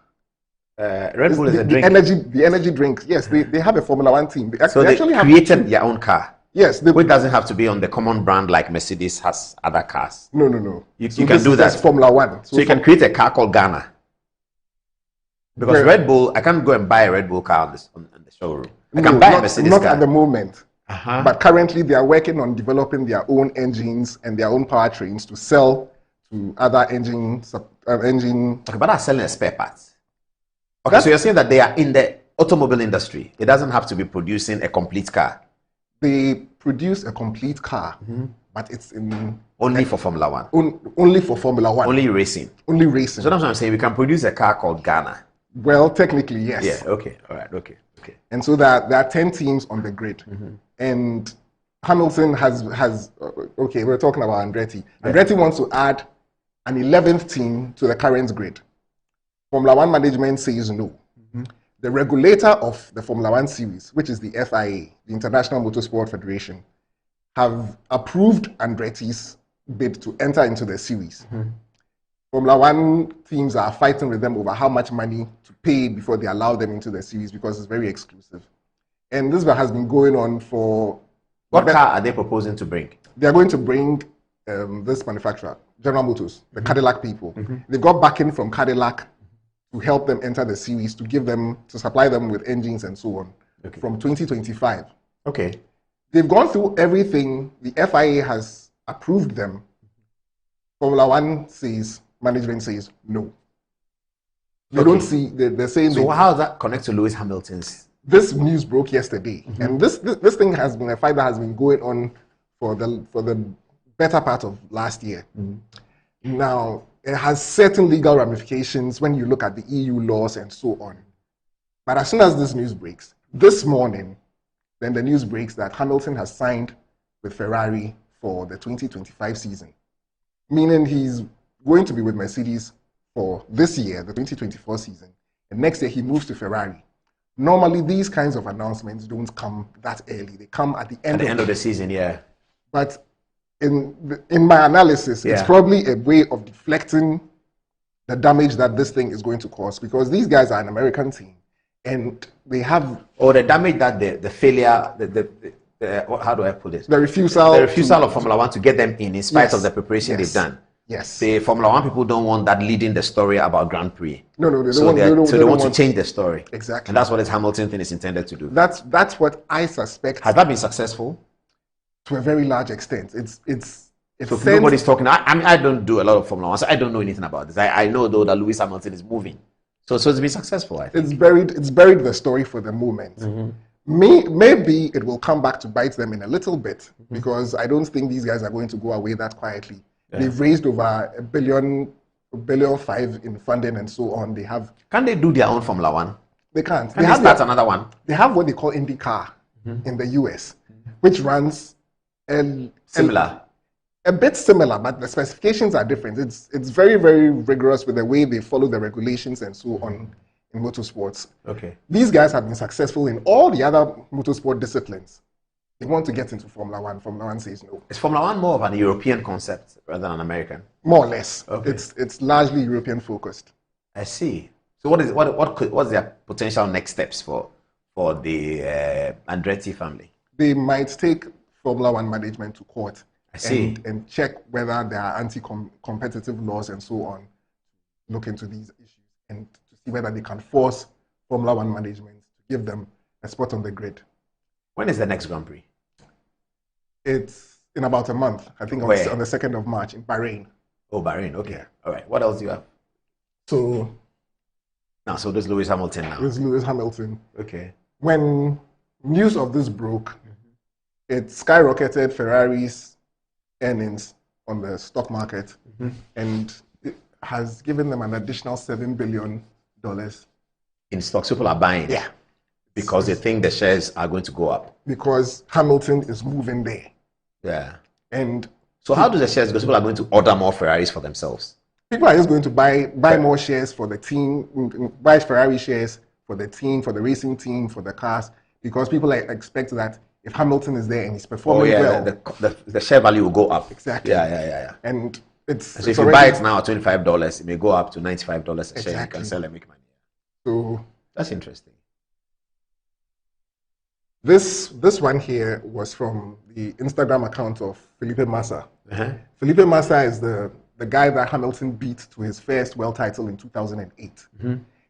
Red Bull is a drink. The energy drinks, yes, they have a Formula One team. They actually created their own car. Yes. Which doesn't have to be on the common brand like Mercedes has other cars. No. You can do that. That's Formula One. So you can create a car called Ghana. Because Red Bull, I can't go and buy a Red Bull car on the showroom. I can buy a Mercedes car. Not at the moment. But currently they are working on developing their own engines and their own powertrains to sell to other engine. Okay, but are selling a spare parts. Okay, so you're saying that they are in the automobile industry. It doesn't have to be producing a complete car. They produce a complete car, but it's in only for Formula One. Only for Formula One. Only racing. Only racing. So that's what I'm saying. We can produce a car called Ghana. Well, technically, yes. Yeah. Okay. All right. Okay. And so there are 10 teams on the grid, and Hamilton has okay, we're talking about Andretti. Andretti wants to add an 11th team to the current grid. Formula One management says no. The regulator of the Formula One series, which is the FIA, the International Motorsport Federation, have approved Andretti's bid to enter into the series. Formula One teams are fighting with them over how much money to pay before they allow them into the series because it's very exclusive. And this has been going on for... What car are they proposing to bring? They are going to bring this manufacturer, General Motors, the Cadillac people. They've got backing from Cadillac to help them enter the series, to supply them with engines and so on from 2025. Okay. They've gone through everything. The FIA has approved them. Formula One management says no. They don't see, they're saying... So how does that connect to Lewis Hamilton's? This news broke yesterday, and this thing has been a fight that has been going on for the better part of last year. Now, it has certain legal ramifications when you look at the EU laws and so on. But as soon as this news breaks, this morning, then the news breaks that Hamilton has signed with Ferrari for the 2025 season, meaning he's going to be with Mercedes for this year, the 2024 season, and next year he moves to Ferrari. Normally, these kinds of announcements don't come that early. They come at the end of the season, yeah. But in my analysis, it's probably a way of deflecting the damage that this thing is going to cause, because these guys are an American team and they have... Or the damage that the failure, how do I put this? The refusal of Formula One to get them in spite of the preparation they've done. Yes. The Formula One people don't want that leading the story about Grand Prix. No, they they want to change the story. Exactly. And that's what this Hamilton thing is intended to do. That's what I suspect. Has that been successful? To a very large extent. So nobody's talking. I don't do a lot of Formula One, so I don't know anything about this. I know though that Lewis Hamilton is moving. So it's been successful, I think. It's buried the story for the moment. Maybe it will come back to bite them in a little bit, because I don't think these guys are going to go away that quietly. Yeah. They've raised over $1.5 billion in funding and so on. They have. Can they do their own Formula One? They can't. They have start another one. They have what they call IndyCar in the US, which runs similar. A bit similar, but the specifications are different. It's very, very rigorous with the way they follow the regulations and so on in motorsports. Okay. These guys have been successful in all the other motorsport disciplines. They want to get into Formula One. Formula One says no. Is Formula One more of an European concept rather than an American? More or less. Okay. It's largely European focused. I see. So what's their potential next steps for the Andretti family? They might take Formula One management to court. I see. And check whether there are anti-competitive laws and so on. Look into these issues and to see whether they can force Formula One management to give them a spot on the grid. When is the next Grand Prix? It's in about a month. I think on the 2nd of March in Bahrain. Oh, Bahrain. Okay. Yeah. All right. What else do you have? So there's Lewis Hamilton now. There's Lewis Hamilton. Okay. When news of this broke, it skyrocketed Ferrari's earnings on the stock market, and it has given them an additional $7 billion in stocks. People are buying. Yeah. Because they think the shares are going to go up. Because Hamilton is moving there. Yeah. And so how do the shares go? People are going to order more Ferraris for themselves. People are just going to buy more shares for the team, buy Ferrari shares for the team, for the racing team, for the cars, because people expect that if Hamilton is there and he's performing well, the share value will go up. Exactly. Yeah. And so if you buy it now at $25, it may go up to $95 a share. You can sell and make money. So that's interesting. This one here was from the Instagram account of Felipe Massa. Felipe Massa is the guy that Hamilton beat to his first world title in 2008.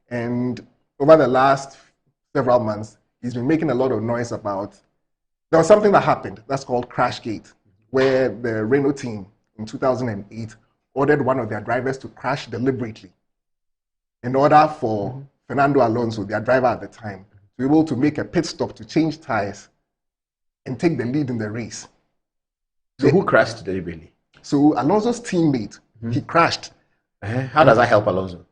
And over the last several months, he's been making a lot of noise about... There was something that happened that's called Crashgate, where the Renault team in 2008 ordered one of their drivers to crash deliberately in order for Fernando Alonso, their driver at the time, to be able to make a pit stop to change tires and take the lead in the race. So who crashed deliberately? So Alonso's teammate, he crashed. How does that help Alonso?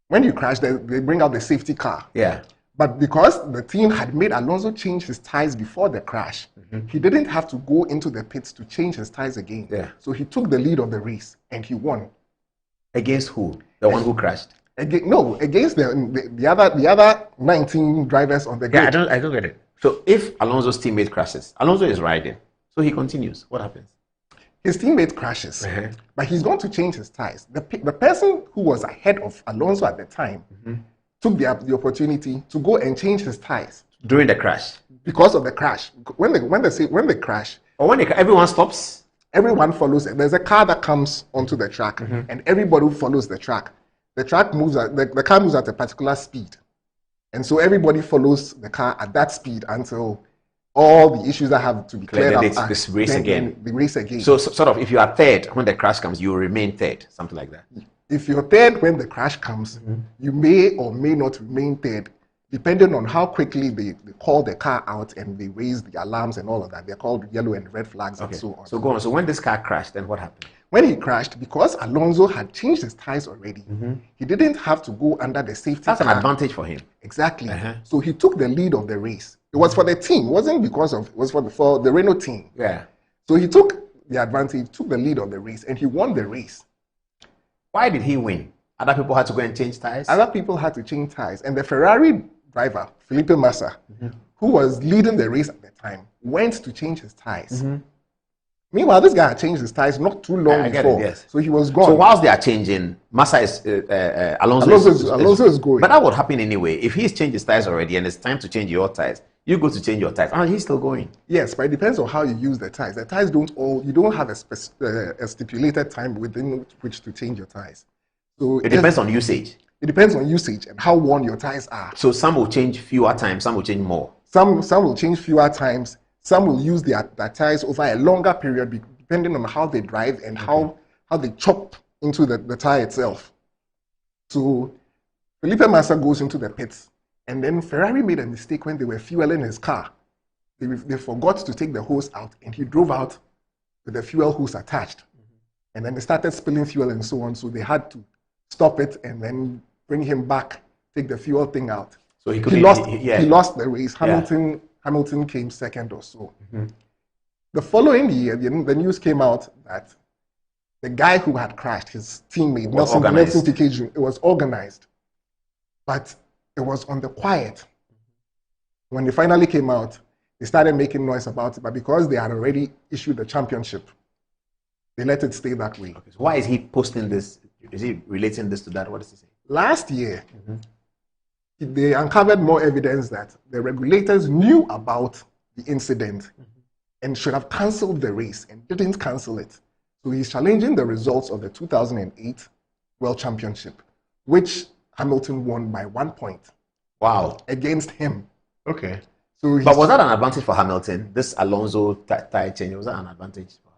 When you crash, they bring out the safety car. Yeah. But because the team had made Alonso change his tires before the crash, he didn't have to go into the pits to change his tires again. Yeah. So he took the lead of the race and he won. Against who? The one who crashed? Against the other 19 drivers on the grid. Yeah, I don't get it. So if Alonso's teammate crashes, Alonso is riding, so he continues. What happens? His teammate crashes, but he's going to change his tires. The person who was ahead of Alonso at the time took the opportunity to go and change his tires during the crash. Because of the crash, when they crash, or when everyone stops, everyone follows. There's a car that comes onto the track, and everybody follows the track. The track moves the car moves at a particular speed, and so everybody follows the car at that speed until all the issues that have to be cleared up. This race again. The race again. So sort of, if you are third when the crash comes, you will remain third, something like that. If you're third when the crash comes, you may or may not remain third, depending on how quickly they call the car out and they raise the alarms and all of that. They're called yellow and red flags and so on. So go on. So when this car crashed, then what happened? When he crashed, because Alonso had changed his tires already, he didn't have to go under the safety car. That's an advantage for him. Exactly. So he took the lead of the race. It was for the team. It wasn't because of, it was for the Renault team. Yeah. So he took the advantage, took the lead of the race, and he won the race. Why did he win? Other people had to go and change tires? Other people had to change tires. And the Ferrari driver, Felipe Massa, who was leading the race at the time, went to change his tires. Meanwhile, this guy had changed his tires not too long before. Yes. So he was gone. So whilst they are changing, Massa is Alonso is going. But that would happen anyway. If he's changed his tires already and it's time to change your tires, you go to change your tires. And he's still going. Yes, but it depends on how you use the tires. The tires you don't have a stipulated time within which to change your tires. So it depends on usage. It depends on usage and how worn your tires are. So some will change fewer times, some will change more. Some will change fewer times. Some will use their tires over a longer period, depending on how they drive and how they chop into the tire itself. So Felipe Massa goes into the pits, and then Ferrari made a mistake when they were fueling his car. They forgot to take the hose out, and he drove out with the fuel hose attached. And then they started spilling fuel and so on, so they had to stop it and then bring him back, take the fuel thing out. So he lost the race. Hamilton came second or so. The following year, the news came out that the guy who had crashed, his teammate, Nelson Piquet Jr., it was organized. But it was on the quiet. When they finally came out, they started making noise about it, but because they had already issued the championship, they let it stay that way. Okay, so why is he posting this? Is he relating this to that? What does he say? Last year, they uncovered more evidence that the regulators knew about the incident and should have cancelled the race and didn't cancel it. So he's challenging the results of the 2008 World Championship, which Hamilton won by 1 point. Wow. Against him. Okay. So but was that an advantage for Hamilton? This Alonso tire change, was that an advantage for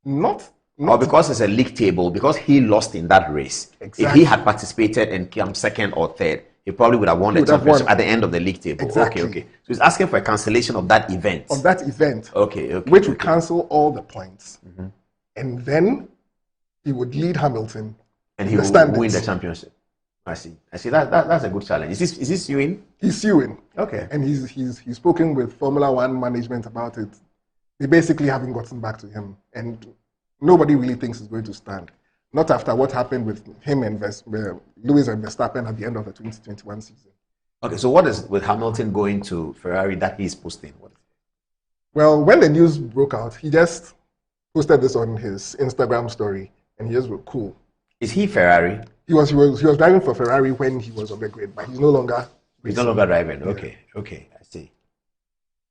Hamilton? Not or because it's a league table, because he lost in that race. Exactly. If he had participated and come second or third, he probably would have won the championship at the end of the league table. Exactly. Okay. So he's asking for a cancellation of that event. Of that event. Okay. Which would cancel all the points. And then he would lead Hamilton. And he would win the championship. I see. That's a good challenge. Is he suing? He's suing. Okay. And he's spoken with Formula One management about it. They basically haven't gotten back to him. And nobody really thinks it's going to stand. Not after what happened with him and Lewis and Verstappen at the end of the 2021 season. Okay, so what is with Hamilton going to Ferrari that he's posting? Well, when the news broke out, he just posted this on his Instagram story, and he just wrote, cool. Is he Ferrari? He was driving for Ferrari when he was on the grid, but he's no longer racing. He's no longer driving. Okay,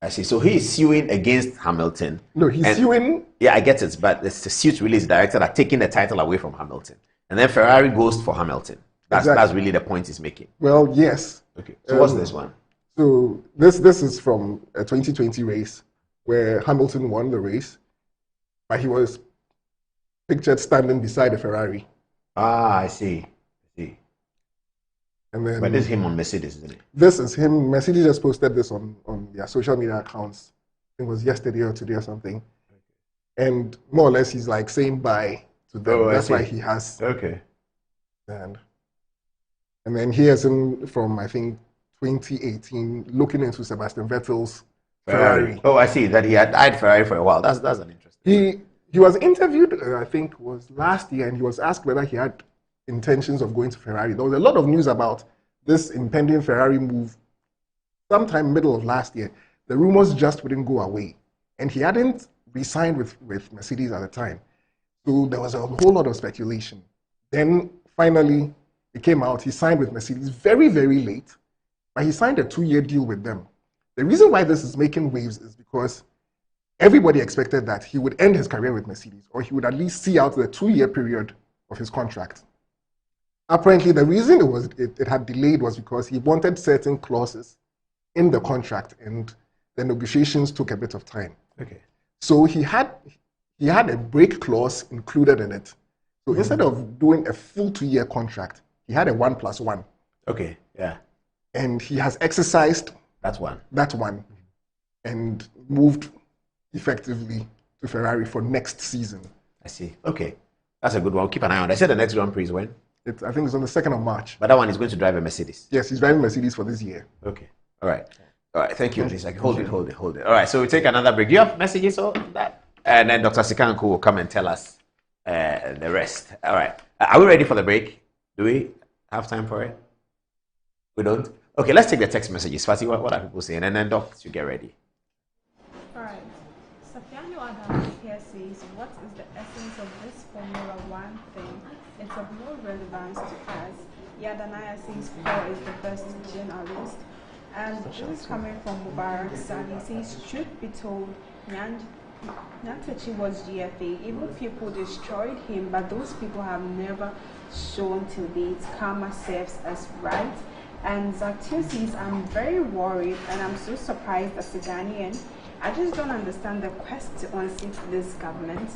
I see. So he is suing against Hamilton. No, he's suing. Yeah, I get it, but the suit really is directed at taking the title away from Hamilton, and then Ferrari goes for Hamilton. That's really the point he's making. Well, yes. Okay. So what's this one? So this is from a 2020 race where Hamilton won the race, but he was pictured standing beside a Ferrari. Ah, I see. And then, but this is him on Mercedes, isn't it? This is him. Mercedes just posted this on their social media accounts. I think it was yesterday or today or something. And more or less, he's like saying bye to them. That's why he has. Okay. And then here's him from, I think, 2018, looking into Sebastian Vettel's Ferrari. Oh, I see that he had eyed Ferrari for a while. That's an interesting. He was interviewed, I think, was last year, and he was asked whether he had intentions of going to Ferrari. There was a lot of news about this impending Ferrari move sometime middle of last year. The rumors just wouldn't go away, and he hadn't re-signed with Mercedes at the time. So there was a whole lot of speculation. Then finally, it came out. He signed with Mercedes very, very late, but he signed a 2-year deal with them. The reason why this is making waves is because everybody expected that he would end his career with Mercedes, or he would at least see out the 2-year period of his contract. Apparently, the reason it had delayed was because he wanted certain clauses in the contract, and the negotiations took a bit of time. Okay. So he had a break clause included in it. So instead of doing a full 2-year contract, he had a 1+1. Okay, yeah. And he has exercised that one, and moved effectively to Ferrari for next season. I see. Okay, that's a good one. Keep an eye on. I said the next Grand Prix is when? I think it's on the 2nd of March. But that one is going to drive a Mercedes. Yes, he's driving Mercedes for this year. Okay. All right. Thank you. Hold it. All right. So we take another break. Do you have messages or that? And then Dr. Sikanku will come and tell us the rest. All right. Are we ready for the break? Do we have time for it? We don't? Okay, let's take the text messages. Fatih, what are people saying? And then Doc, you get ready. All right. Safiano Adam here says, what is the essence of this Formula One thing? It's of no relevance to us. Yadanaya says Paul is the best journalist. And this is coming from Mubarak San. He says, truth be told, Nyantechi was GFA. Even people destroyed him, but those people have never shown till date. Karma serves us right. And Zaktius says, I'm very worried and I'm so surprised as a Ghanaian. I just don't understand the quest to unseat this government.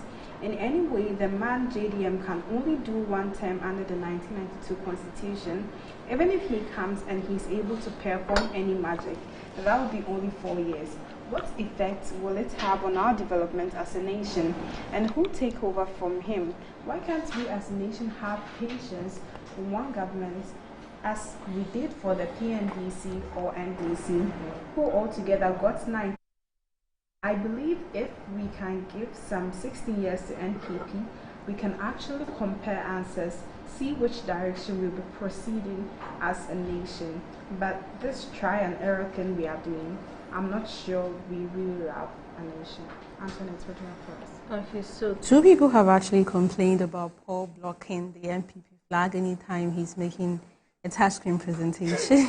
In any way, the man JDM can only do one term under the 1992 Constitution. Even if he comes and he's able to perform any magic, that will be only 4 years. What effect will it have on our development as a nation? And who take over from him? Why can't we as a nation have patience with one government as we did for the PNDC or NDC, who altogether got 9? I believe if we can give some 16 years to NPP, we can actually compare answers, see which direction we'll be proceeding as a nation. But this try and error thing we are doing, I'm not sure we really love a nation. Antoinette, what do you have for us? Okay, so 2 people have actually complained about Paul blocking the NPP flag anytime he's making a touchscreen presentation.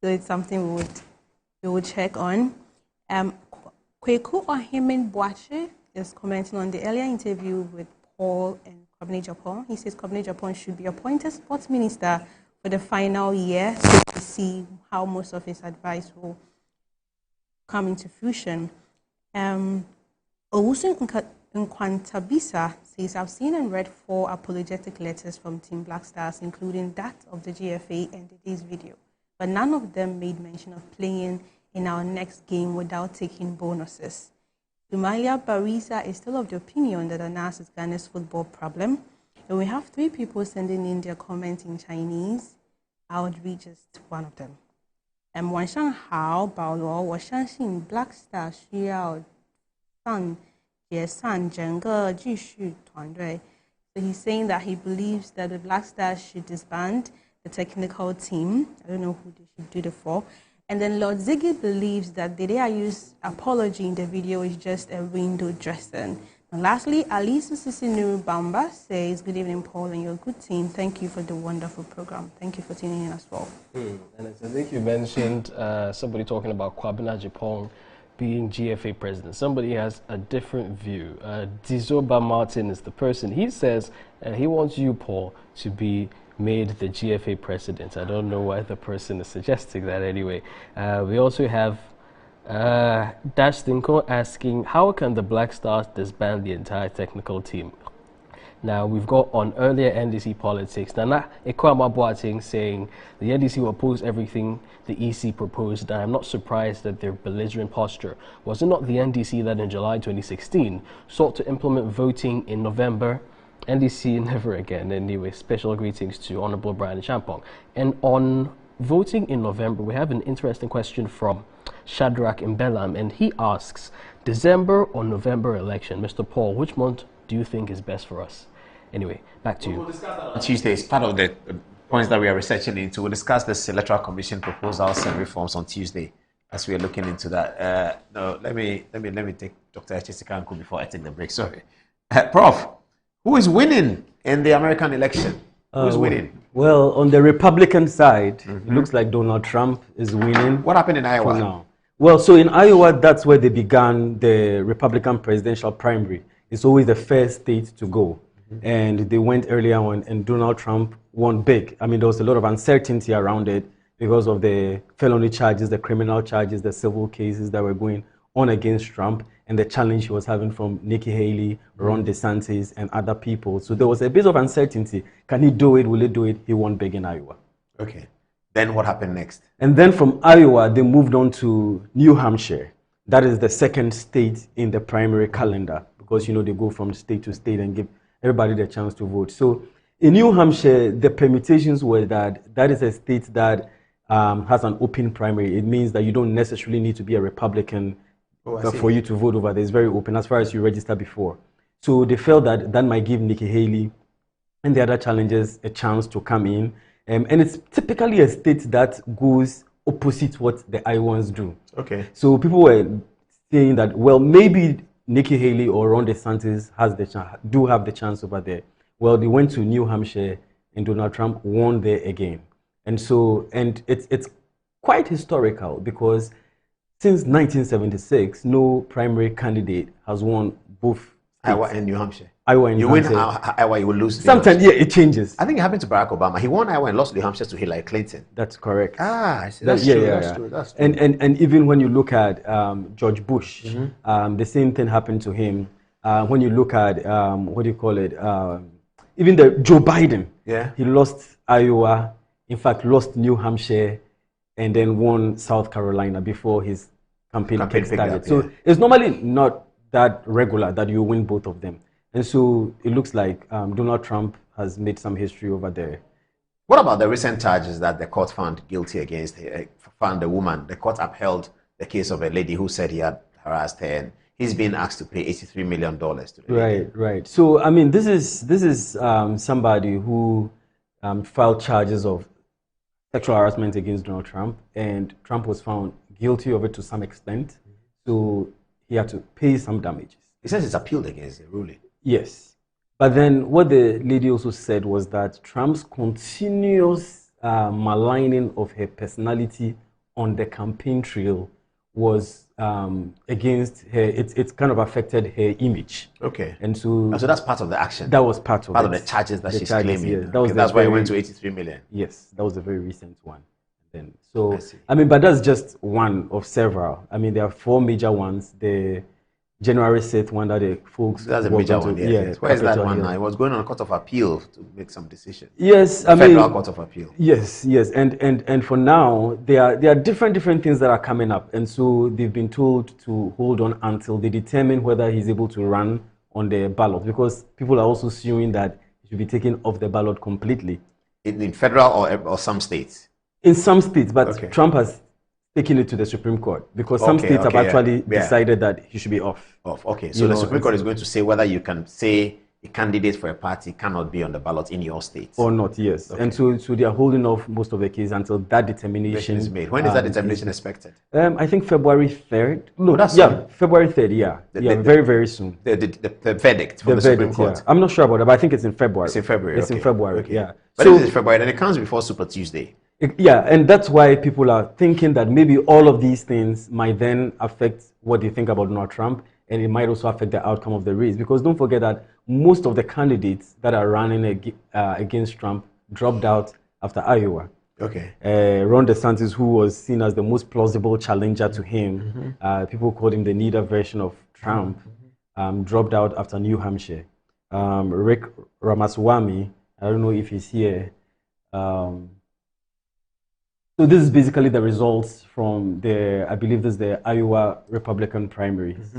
So it's something we would check on. Kweku Ohimin Boache is commenting on the earlier interview with Paul and Kwabena Japan. He says Kwabena Japan should be appointed sports minister for the final year so to see how most of his advice will come into fruition. Owusu Nkwantabisa says, I've seen and read 4 apologetic letters from Team Black Stars, including that of the GFA and today's video, but none of them made mention of playing in our next game without taking bonuses. Dumalia Barisa is still of the opinion that ANAS is Ghana's football problem. And we have 3 people sending in their comments in Chinese. I would read just one of them. Wanshan Hao Baolo Washanshin Black Star Xiao San San Jenga Jishu Tuandui. So he's saying that he believes that the Black Stars should disband the technical team. I don't know who they should do it for. And then Lord Ziggy believes that the Ayu's apology in the video is just a window dressing. And lastly, Alisa Sisinu Bamba says, good evening, Paul, and your good team. Thank you for the wonderful program. Thank you for tuning in as well. And I think you mentioned somebody talking about Kwabena Japan being GFA president. Somebody has a different view. Dizoba Martin is the person. He says he wants you, Paul, to be made the GFA president. I don't know why the person is suggesting that anyway. We also have Dash Dinko asking, how can the Black Stars disband the entire technical team? Now, we've got on earlier NDC politics, Nana Ekwama Boateng saying the NDC will oppose everything the EC proposed, and I'm not surprised that their belligerent posture. Was it not the NDC that in July 2016 sought to implement voting in November? NDC never again. Anyway, special greetings to Honorable Brian Champong. And on voting in November, we have an interesting question from Shadrach in Bellam, and he asks, December or November election? Mr. Paul, which month do you think is best for us? Anyway, back to you. We'll discuss that on Tuesday. It's part of the points that we are researching into. We'll discuss this Electoral Commission proposals and reforms on Tuesday as we are looking into that. No, let me take Dr. Chesikanku before I take the break. Sorry. Prof, who is winning in the American election? Who is winning? Well, on the Republican side, it looks like Donald Trump is winning. What happened in Iowa? Now. Well, so in Iowa, that's where they began the Republican presidential primary. It's always the first state to go. And they went earlier on, and Donald Trump won big. I mean, there was a lot of uncertainty around it because of the felony charges, the criminal charges, the civil cases that were going on against Trump, and the challenge he was having from Nikki Haley, Ron DeSantis, and other people. So there was a bit of uncertainty. Can he do it? Will he do it? He won big in Iowa. Okay. Then what happened next? And then from Iowa, they moved on to New Hampshire. That is the second state in the primary calendar because, you know, they go from state to state and give everybody the chance to vote. So in New Hampshire, the permutations were that is a state that has an open primary. It means that you don't necessarily need to be a Republican for you to vote over there. It's very open as far as you register before. So they felt that that might give Nikki Haley and the other challengers a chance to come in. And it's typically a state that goes opposite what the Iowans do. Okay. So people were saying that, well, maybe Nikki Haley or Ron DeSantis do have the chance over there. Well, they went to New Hampshire and Donald Trump won there again. And so, and it's quite historical because since 1976, no primary candidate has won both states. Iowa and New Hampshire. Iowa and you New win Hampshire. Iowa, you will lose. Sometimes, yeah, it changes. I think it happened to Barack Obama. He won Iowa and lost New Hampshire to Hillary Clinton. That's correct. Ah, I see. That's true. That's true. That's true. And even when you look at George Bush, the same thing happened to him. When you look at what do you call it? Even the Joe Biden. Yeah. He lost Iowa. In fact, lost New Hampshire, and then won South Carolina before his campaign started. So it's normally not that regular that you win both of them. And so it looks like Donald Trump has made some history over there. What about the recent charges that the court found guilty against, found the woman? The court upheld the case of a lady who said he had harassed her, and he's been asked to pay $83 million to the lady. Right. So, I mean, this is somebody who filed charges of sexual harassment against Donald Trump, and Trump was found guilty of it to some extent. So he had to pay some damages. He says it's appealed against the ruling. Yes. But then what the lady also said was that Trump's continuous maligning of her personality on the campaign trail was against her. It's kind of affected her image. Okay. And so that's part of the action. That was part of the charges that she's claiming. Yes. Okay, that's why it went to $83 million. Yes, that was a very recent one. Then so I mean, but that's just one of several. I mean, there are 4 major ones. The January 6th one that the folks. That's a major one. Yes. Where is that one now? It was going on a court of appeal to make some decision. Yes, Federal Court of Appeal. Yes. And for now, there are different things that are coming up, and so they've been told to hold on until they determine whether he's able to run on the ballot, because people are also suing that he should be taken off the ballot completely. In federal or some states? In some states, but Trump has taken it to the Supreme Court because some states have actually decided that he should be off. Okay, so the Supreme Court is going to say whether you can say a candidate for a party cannot be on the ballot in your state. Or not, yes. Okay. And so they are holding off most of the case until that determination is made. When is that determination expected? I think February 3rd. No, that's February 3rd, yeah. Very soon. The verdict from the Supreme Court. Yeah. I'm not sure about that, but I think it's in February. It's in February. It's in February, yeah. But so, this is February, and it comes before Super Tuesday. Yeah, and that's why people are thinking that maybe all of these things might then affect what they think about Donald Trump, and it might also affect the outcome of the race. Because don't forget that most of the candidates that are running against Trump dropped out after Iowa. Okay. Ron DeSantis, who was seen as the most plausible challenger to him, people called him the neither version of Trump, dropped out after New Hampshire. Rick Ramaswamy, I don't know if he's here. So this is basically the results from I believe this is the Iowa Republican primaries,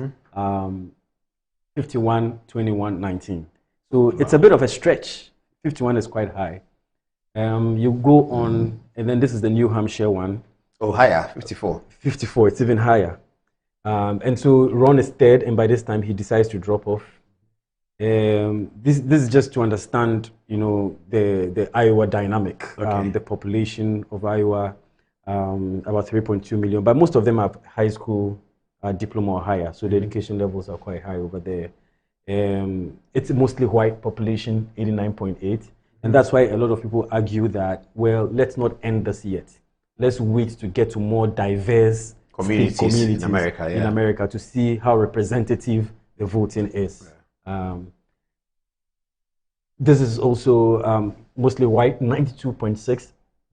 51, 21, 19. So it's a bit of a stretch. 51 is quite high. You go on, and then this is the New Hampshire one. Oh, higher, 54. 54, it's even higher. And so Ron is third, and by this time he decides to drop off. This is just to understand, the Iowa dynamic. Okay. The population of Iowa, about 3.2 million, but most of them have high school diploma or higher, so the education levels are quite high over there. It's a mostly white population, 89.8, and that's why a lot of people argue that, well, let's not end this yet. Let's wait to get to more diverse communities in America, in America to see how representative the voting is. This is also mostly white, 92.6,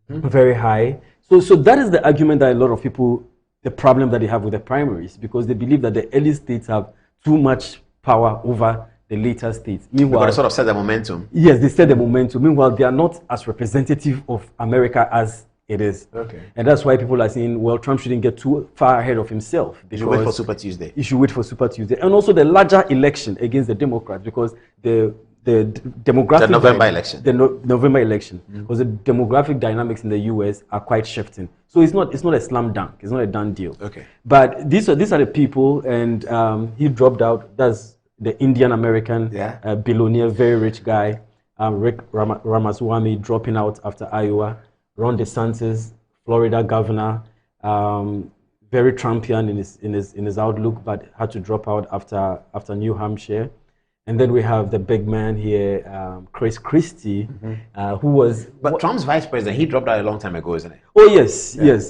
very high. So that is the argument that a lot of people, the problem that they have with the primaries, because they believe that the early states have too much power over the later states. Meanwhile, they sort of set the momentum. Yes, they set the momentum. Meanwhile, they are not as representative of America as it is. Okay. And that's why people are saying, well, Trump shouldn't get too far ahead of himself. You should wait for Super Tuesday. You should wait for Super Tuesday. And also the larger election against the Democrats, because the demographic... The November election. The November election. Because the demographic dynamics in the US are quite shifting. So it's not a slam dunk. It's not a done deal. Okay. But these are the people, and he dropped out. That's the Indian American billionaire, very rich guy, Rick Ramaswamy, dropping out after Iowa. Ron DeSantis, Florida governor, very Trumpian in his outlook, but had to drop out after New Hampshire. And then we have the big man here, Chris Christie, who was... But Trump's vice president, he dropped out a long time ago, isn't it? Oh, yes, yes.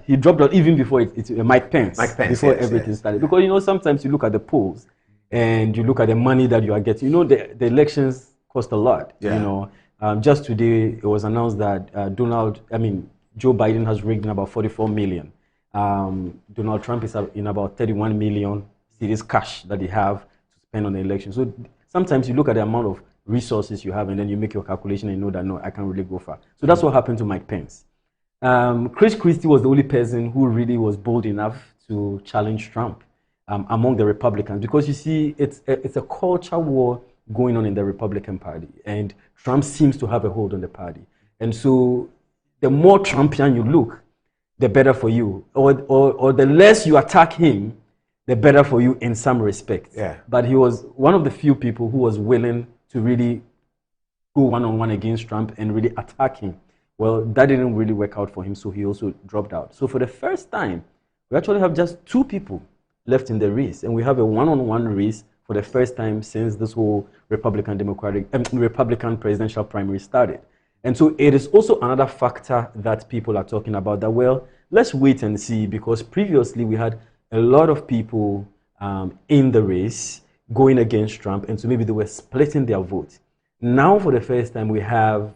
He dropped out even before it's Mike Pence. Before everything started. Because, sometimes you look at the polls and you look at the money that you are getting. The elections cost a lot, just today, it was announced that Joe Biden has rigged in about 44 million. Donald Trump is in about 31 million serious cash that they have to spend on the election. So sometimes you look at the amount of resources you have and then you make your calculation and you know that, no, I can't really go far. So that's what happened to Mike Pence. Chris Christie was the only person who really was bold enough to challenge Trump among the Republicans, because you see, it's a culture war going on in the Republican Party, and Trump seems to have a hold on the party. And so the more Trumpian you look, the better for you. Or the less you attack him, the better for you in some respects. Yeah. But he was one of the few people who was willing to really go one-on-one against Trump and really attack him. Well, that didn't really work out for him, so he also dropped out. So for the first time, we actually have just two people left in the race, and we have a one-on-one race for the first time since this whole Republican presidential primary started. And so it is also another factor that people are talking about, that, well, let's wait and see, because previously we had a lot of people in the race going against Trump, and so maybe they were splitting their vote. Now, for the first time, we have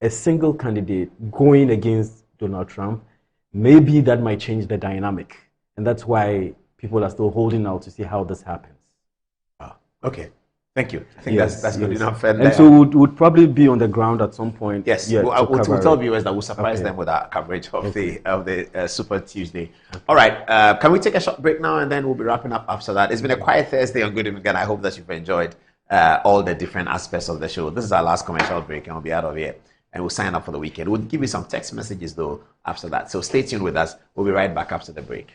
a single candidate going against Donald Trump. Maybe that might change the dynamic, and that's why people are still holding out to see how this happens. Okay, thank you. I think that's good enough. And so would probably be on the ground at some point. Yes, we'll tell viewers that we'll surprise them with our coverage of the Super Tuesday. All right, can we take a short break now, and then we'll be wrapping up after that. It's been a quiet Thursday on Good Evening Ghana. I hope that you've enjoyed all the different aspects of the show. This is our last commercial break, and we'll be out of here. And we'll sign up for the weekend. We'll give you some text messages, though, after that. So stay tuned with us. We'll be right back after the break.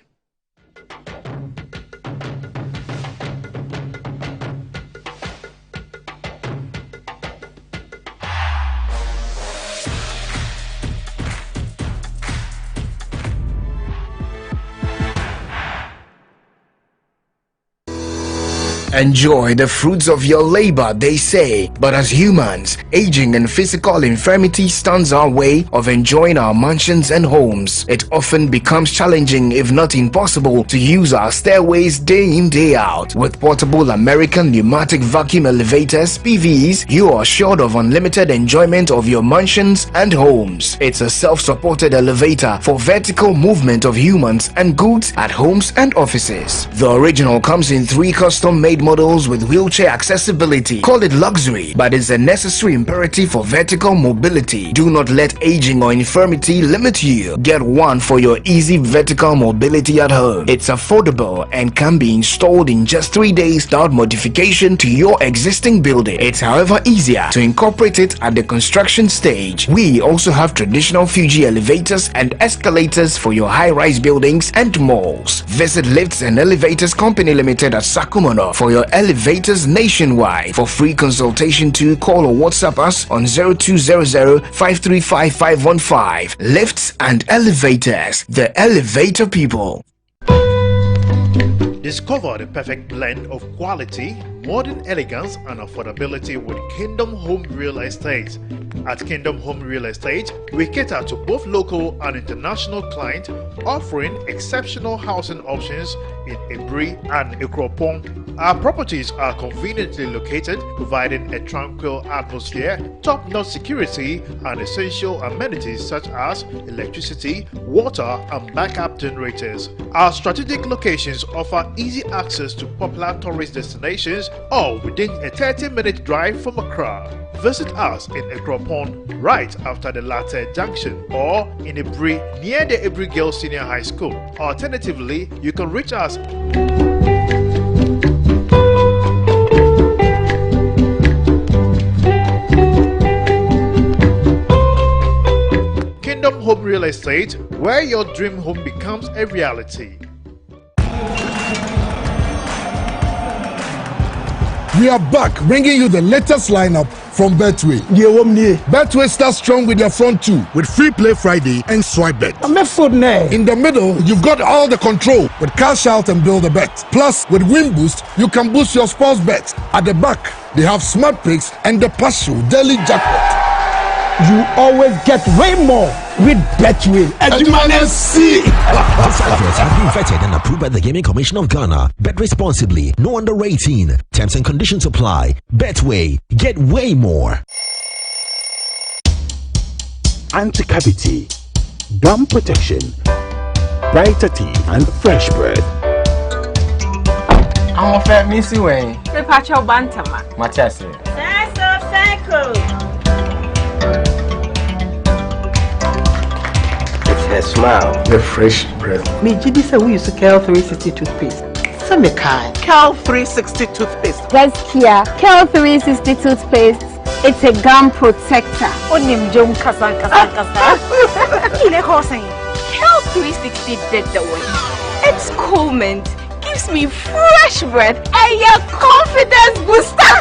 Enjoy the fruits of your labor, they say, but as humans, aging and physical infirmity stands our way of enjoying our mansions and homes. It often becomes challenging, if not impossible, to use our stairways day in, day out. With portable American pneumatic vacuum elevators, PVs, you are assured of unlimited enjoyment of your mansions and homes. It's a self-supported elevator for vertical movement of humans and goods at homes and offices. The original comes in 3 custom-made models with wheelchair accessibility. Call it luxury, but it's a necessary imperative for vertical mobility. Do not let aging or infirmity limit you. Get one for your easy vertical mobility at home. It's affordable and can be installed in just 3 days without modification to your existing building. It's however easier to incorporate it at the construction stage. We also have traditional Fuji elevators and escalators for your high-rise buildings and malls. Visit Lifts and Elevators Company Limited at Sakumono for your elevators nationwide. For free consultation to call or WhatsApp us on 0200-535-515. Lifts and Elevators, the elevator people. Discover the perfect blend of quality, modern elegance and affordability with Kingdom Home Real Estate. At Kingdom Home Real Estate, we cater to both local and international clients, offering exceptional housing options in Ebri and Ikropong. Our properties are conveniently located, providing a tranquil atmosphere, top-notch security, and essential amenities such as electricity, water, and backup generators. Our strategic locations offer easy access to popular tourist destinations, all within a 30-minute drive from Accra. Visit us in Ikropong right after the Latte Junction, or in Ebri near the Ebri Girls Senior High School. Alternatively, you can reach us Kingdom Home Real Estate, where your dream home becomes a reality. We are back bringing you the latest lineup from Betway. Betway starts strong with their front two with Free Play Friday and Swipe Bet. In the middle, you've got all the control with Cash Out and Build a Bet. Plus, with Win Boost, you can boost your sports bet. At the back, they have Smart Picks and the Partial Daily Jackpot. You always get way more with Betway. These adverts have been vetted and approved by the Gaming Commission of Ghana. Bet responsibly. No under 18. Terms and conditions apply. Betway. Get way more. Anti-cavity, gum protection, brighter teeth, and fresh breath. I'm a fair missy way. Pacho Bantama. Machasi. Her smile. The fresh breath. Me Gidi said we use Kel 360 toothpaste. Some kind. Kel 360 toothpaste. Yes, Kia. Kel 360 toothpaste. It's a gum protector. Onim Jom Kasan. Kile Hossein. Kel 360 did the way. It's cool mint. Gives me fresh breath and your confidence booster.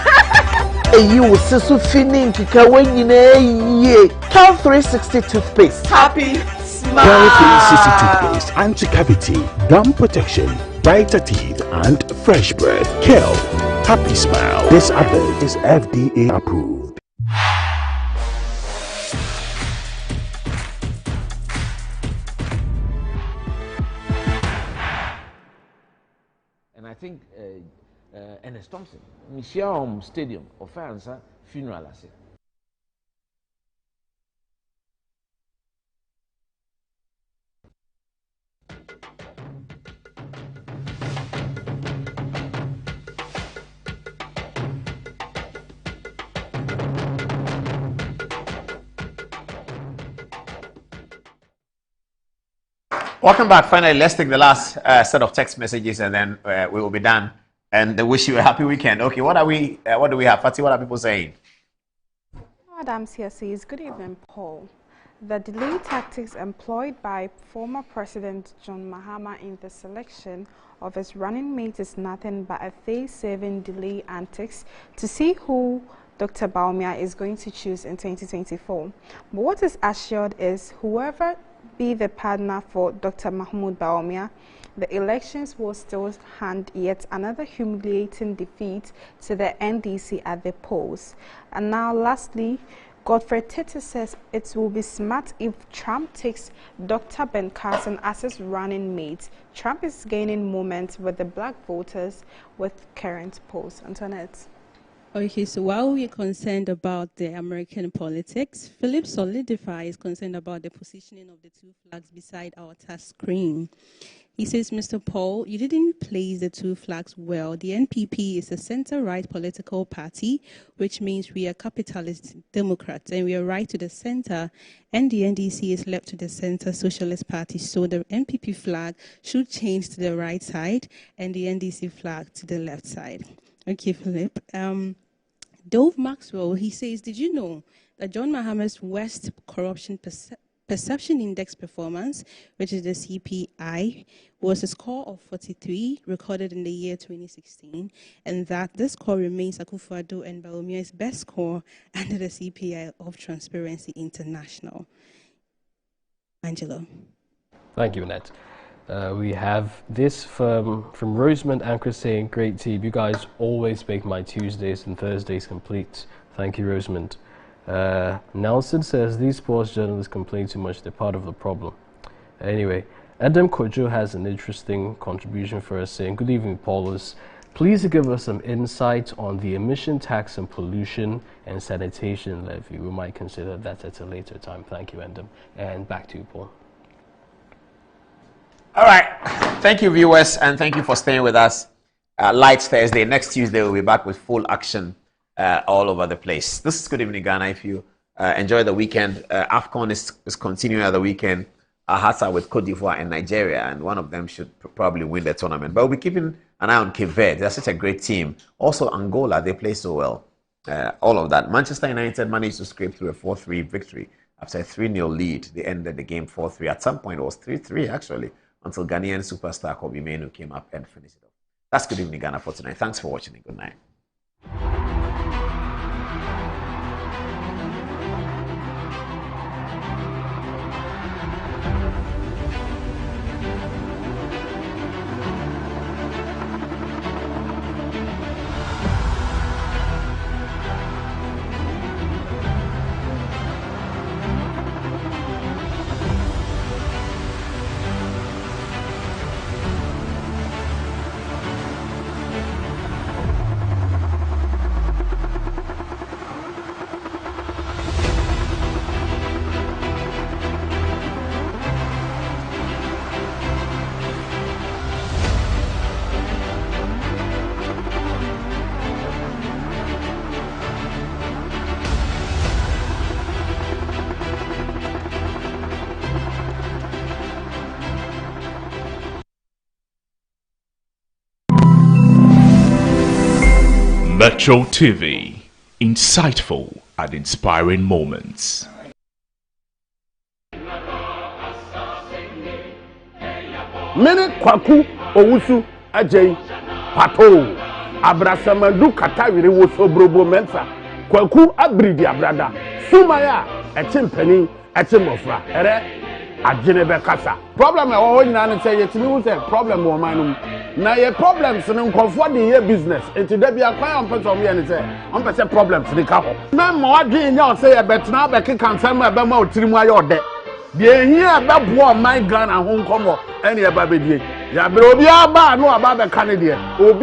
You will see so feeling ye. Kel 360 toothpaste. Happy. Kel 360 toothpaste, anti-cavity, gum protection, brighter teeth, and fresh breath. Kel, happy smile. This advert is FDA approved. And I think Ernest Thompson, Michelle Stadium, of Fansa funeral. I said. Welcome back. Finally, let's take the last set of text messages, and then we will be done. And wish you a happy weekend. Okay, what do we have? Fatih, what are people saying? Adams here says, good evening, Paul. The delay tactics employed by former President John Mahama in the selection of his running mate is nothing but a face-saving delay antics to see who Dr. Bawumia is going to choose in 2024. But what is assured is whoever be the partner for Dr. Mahmoud Bawumia, the elections will still hand yet another humiliating defeat to the NDC at the polls. And now lastly, Godfrey Tete says it will be smart if Trump takes Dr. Ben Carson as his running mate. Trump is gaining momentum with the black voters with current polls. Antoinette. Okay, so while we're concerned about the American politics, Philip Solidify is concerned about the positioning of the two flags beside our task screen. He says, Mr. Paul, you didn't place the two flags well. The NPP is a center-right political party, which means we are capitalist Democrats and we are right to the center, and the NDC is left to the center socialist party. So the NPP flag should change to the right side and the NDC flag to the left side. Okay, Philip. Dove Maxwell, he says, did you know that John Mahama's West Corruption Perception Index performance, which is the CPI, was a score of 43 recorded in the year 2016, and that this score remains Akufo-Addo and Bawumia's best score under the CPI of Transparency International. Angelo. Thank you, Annette. We have this from Rosemond Anchor saying, great team, you guys always make my Tuesdays and Thursdays complete. Thank you, Rosemond. Nelson says, these sports journalists complain too much, they're part of the problem. Anyway, Adam Kojo has an interesting contribution for us saying, good evening, Paulus. Please give us some insight on the emission tax and pollution and sanitation levy. We might consider that at a later time. Thank you, Adam. And back to you, Paul. All right. Thank you, viewers, and thank you for staying with us. Light Thursday. Next Tuesday, we'll be back with full action all over the place. This is Good Evening Ghana. If you enjoy the weekend, AFCON is continuing at the weekend. Our hearts are with Cote d'Ivoire and Nigeria, and one of them should probably win the tournament. But we'll be keeping an eye on Cape Verde. They're such a great team. Also, Angola, they play so well. All of that. Manchester United managed to scrape through a 4-3 victory after a 3-0 lead. They ended the game 4-3. At some point, it was 3-3, actually, until Ghanaian superstar Kobe Mainoo came up and finished it off. That's Good Evening Ghana for tonight. Thanks for watching and good night. Metro TV, insightful and inspiring moments. Mene kwaku owusu ajay pato abrasamadu katawiri wosobrobo mensa kwaku abridi abrada sumaya echimpani echimofra ere ajine be kasa problem e wo nyina ne say yetimi wo say problem wo manum na ye problems ne nkofo de ye business enti da bia kwan on person ye ne say on person problems ne ka ho na ma wadwe nya o say e betena be keka nsam e be ma otirimu aye ode de hia be bo my Ghana ho nkomo ene e ba be die ya bere obi aba no aba be ka ne de obi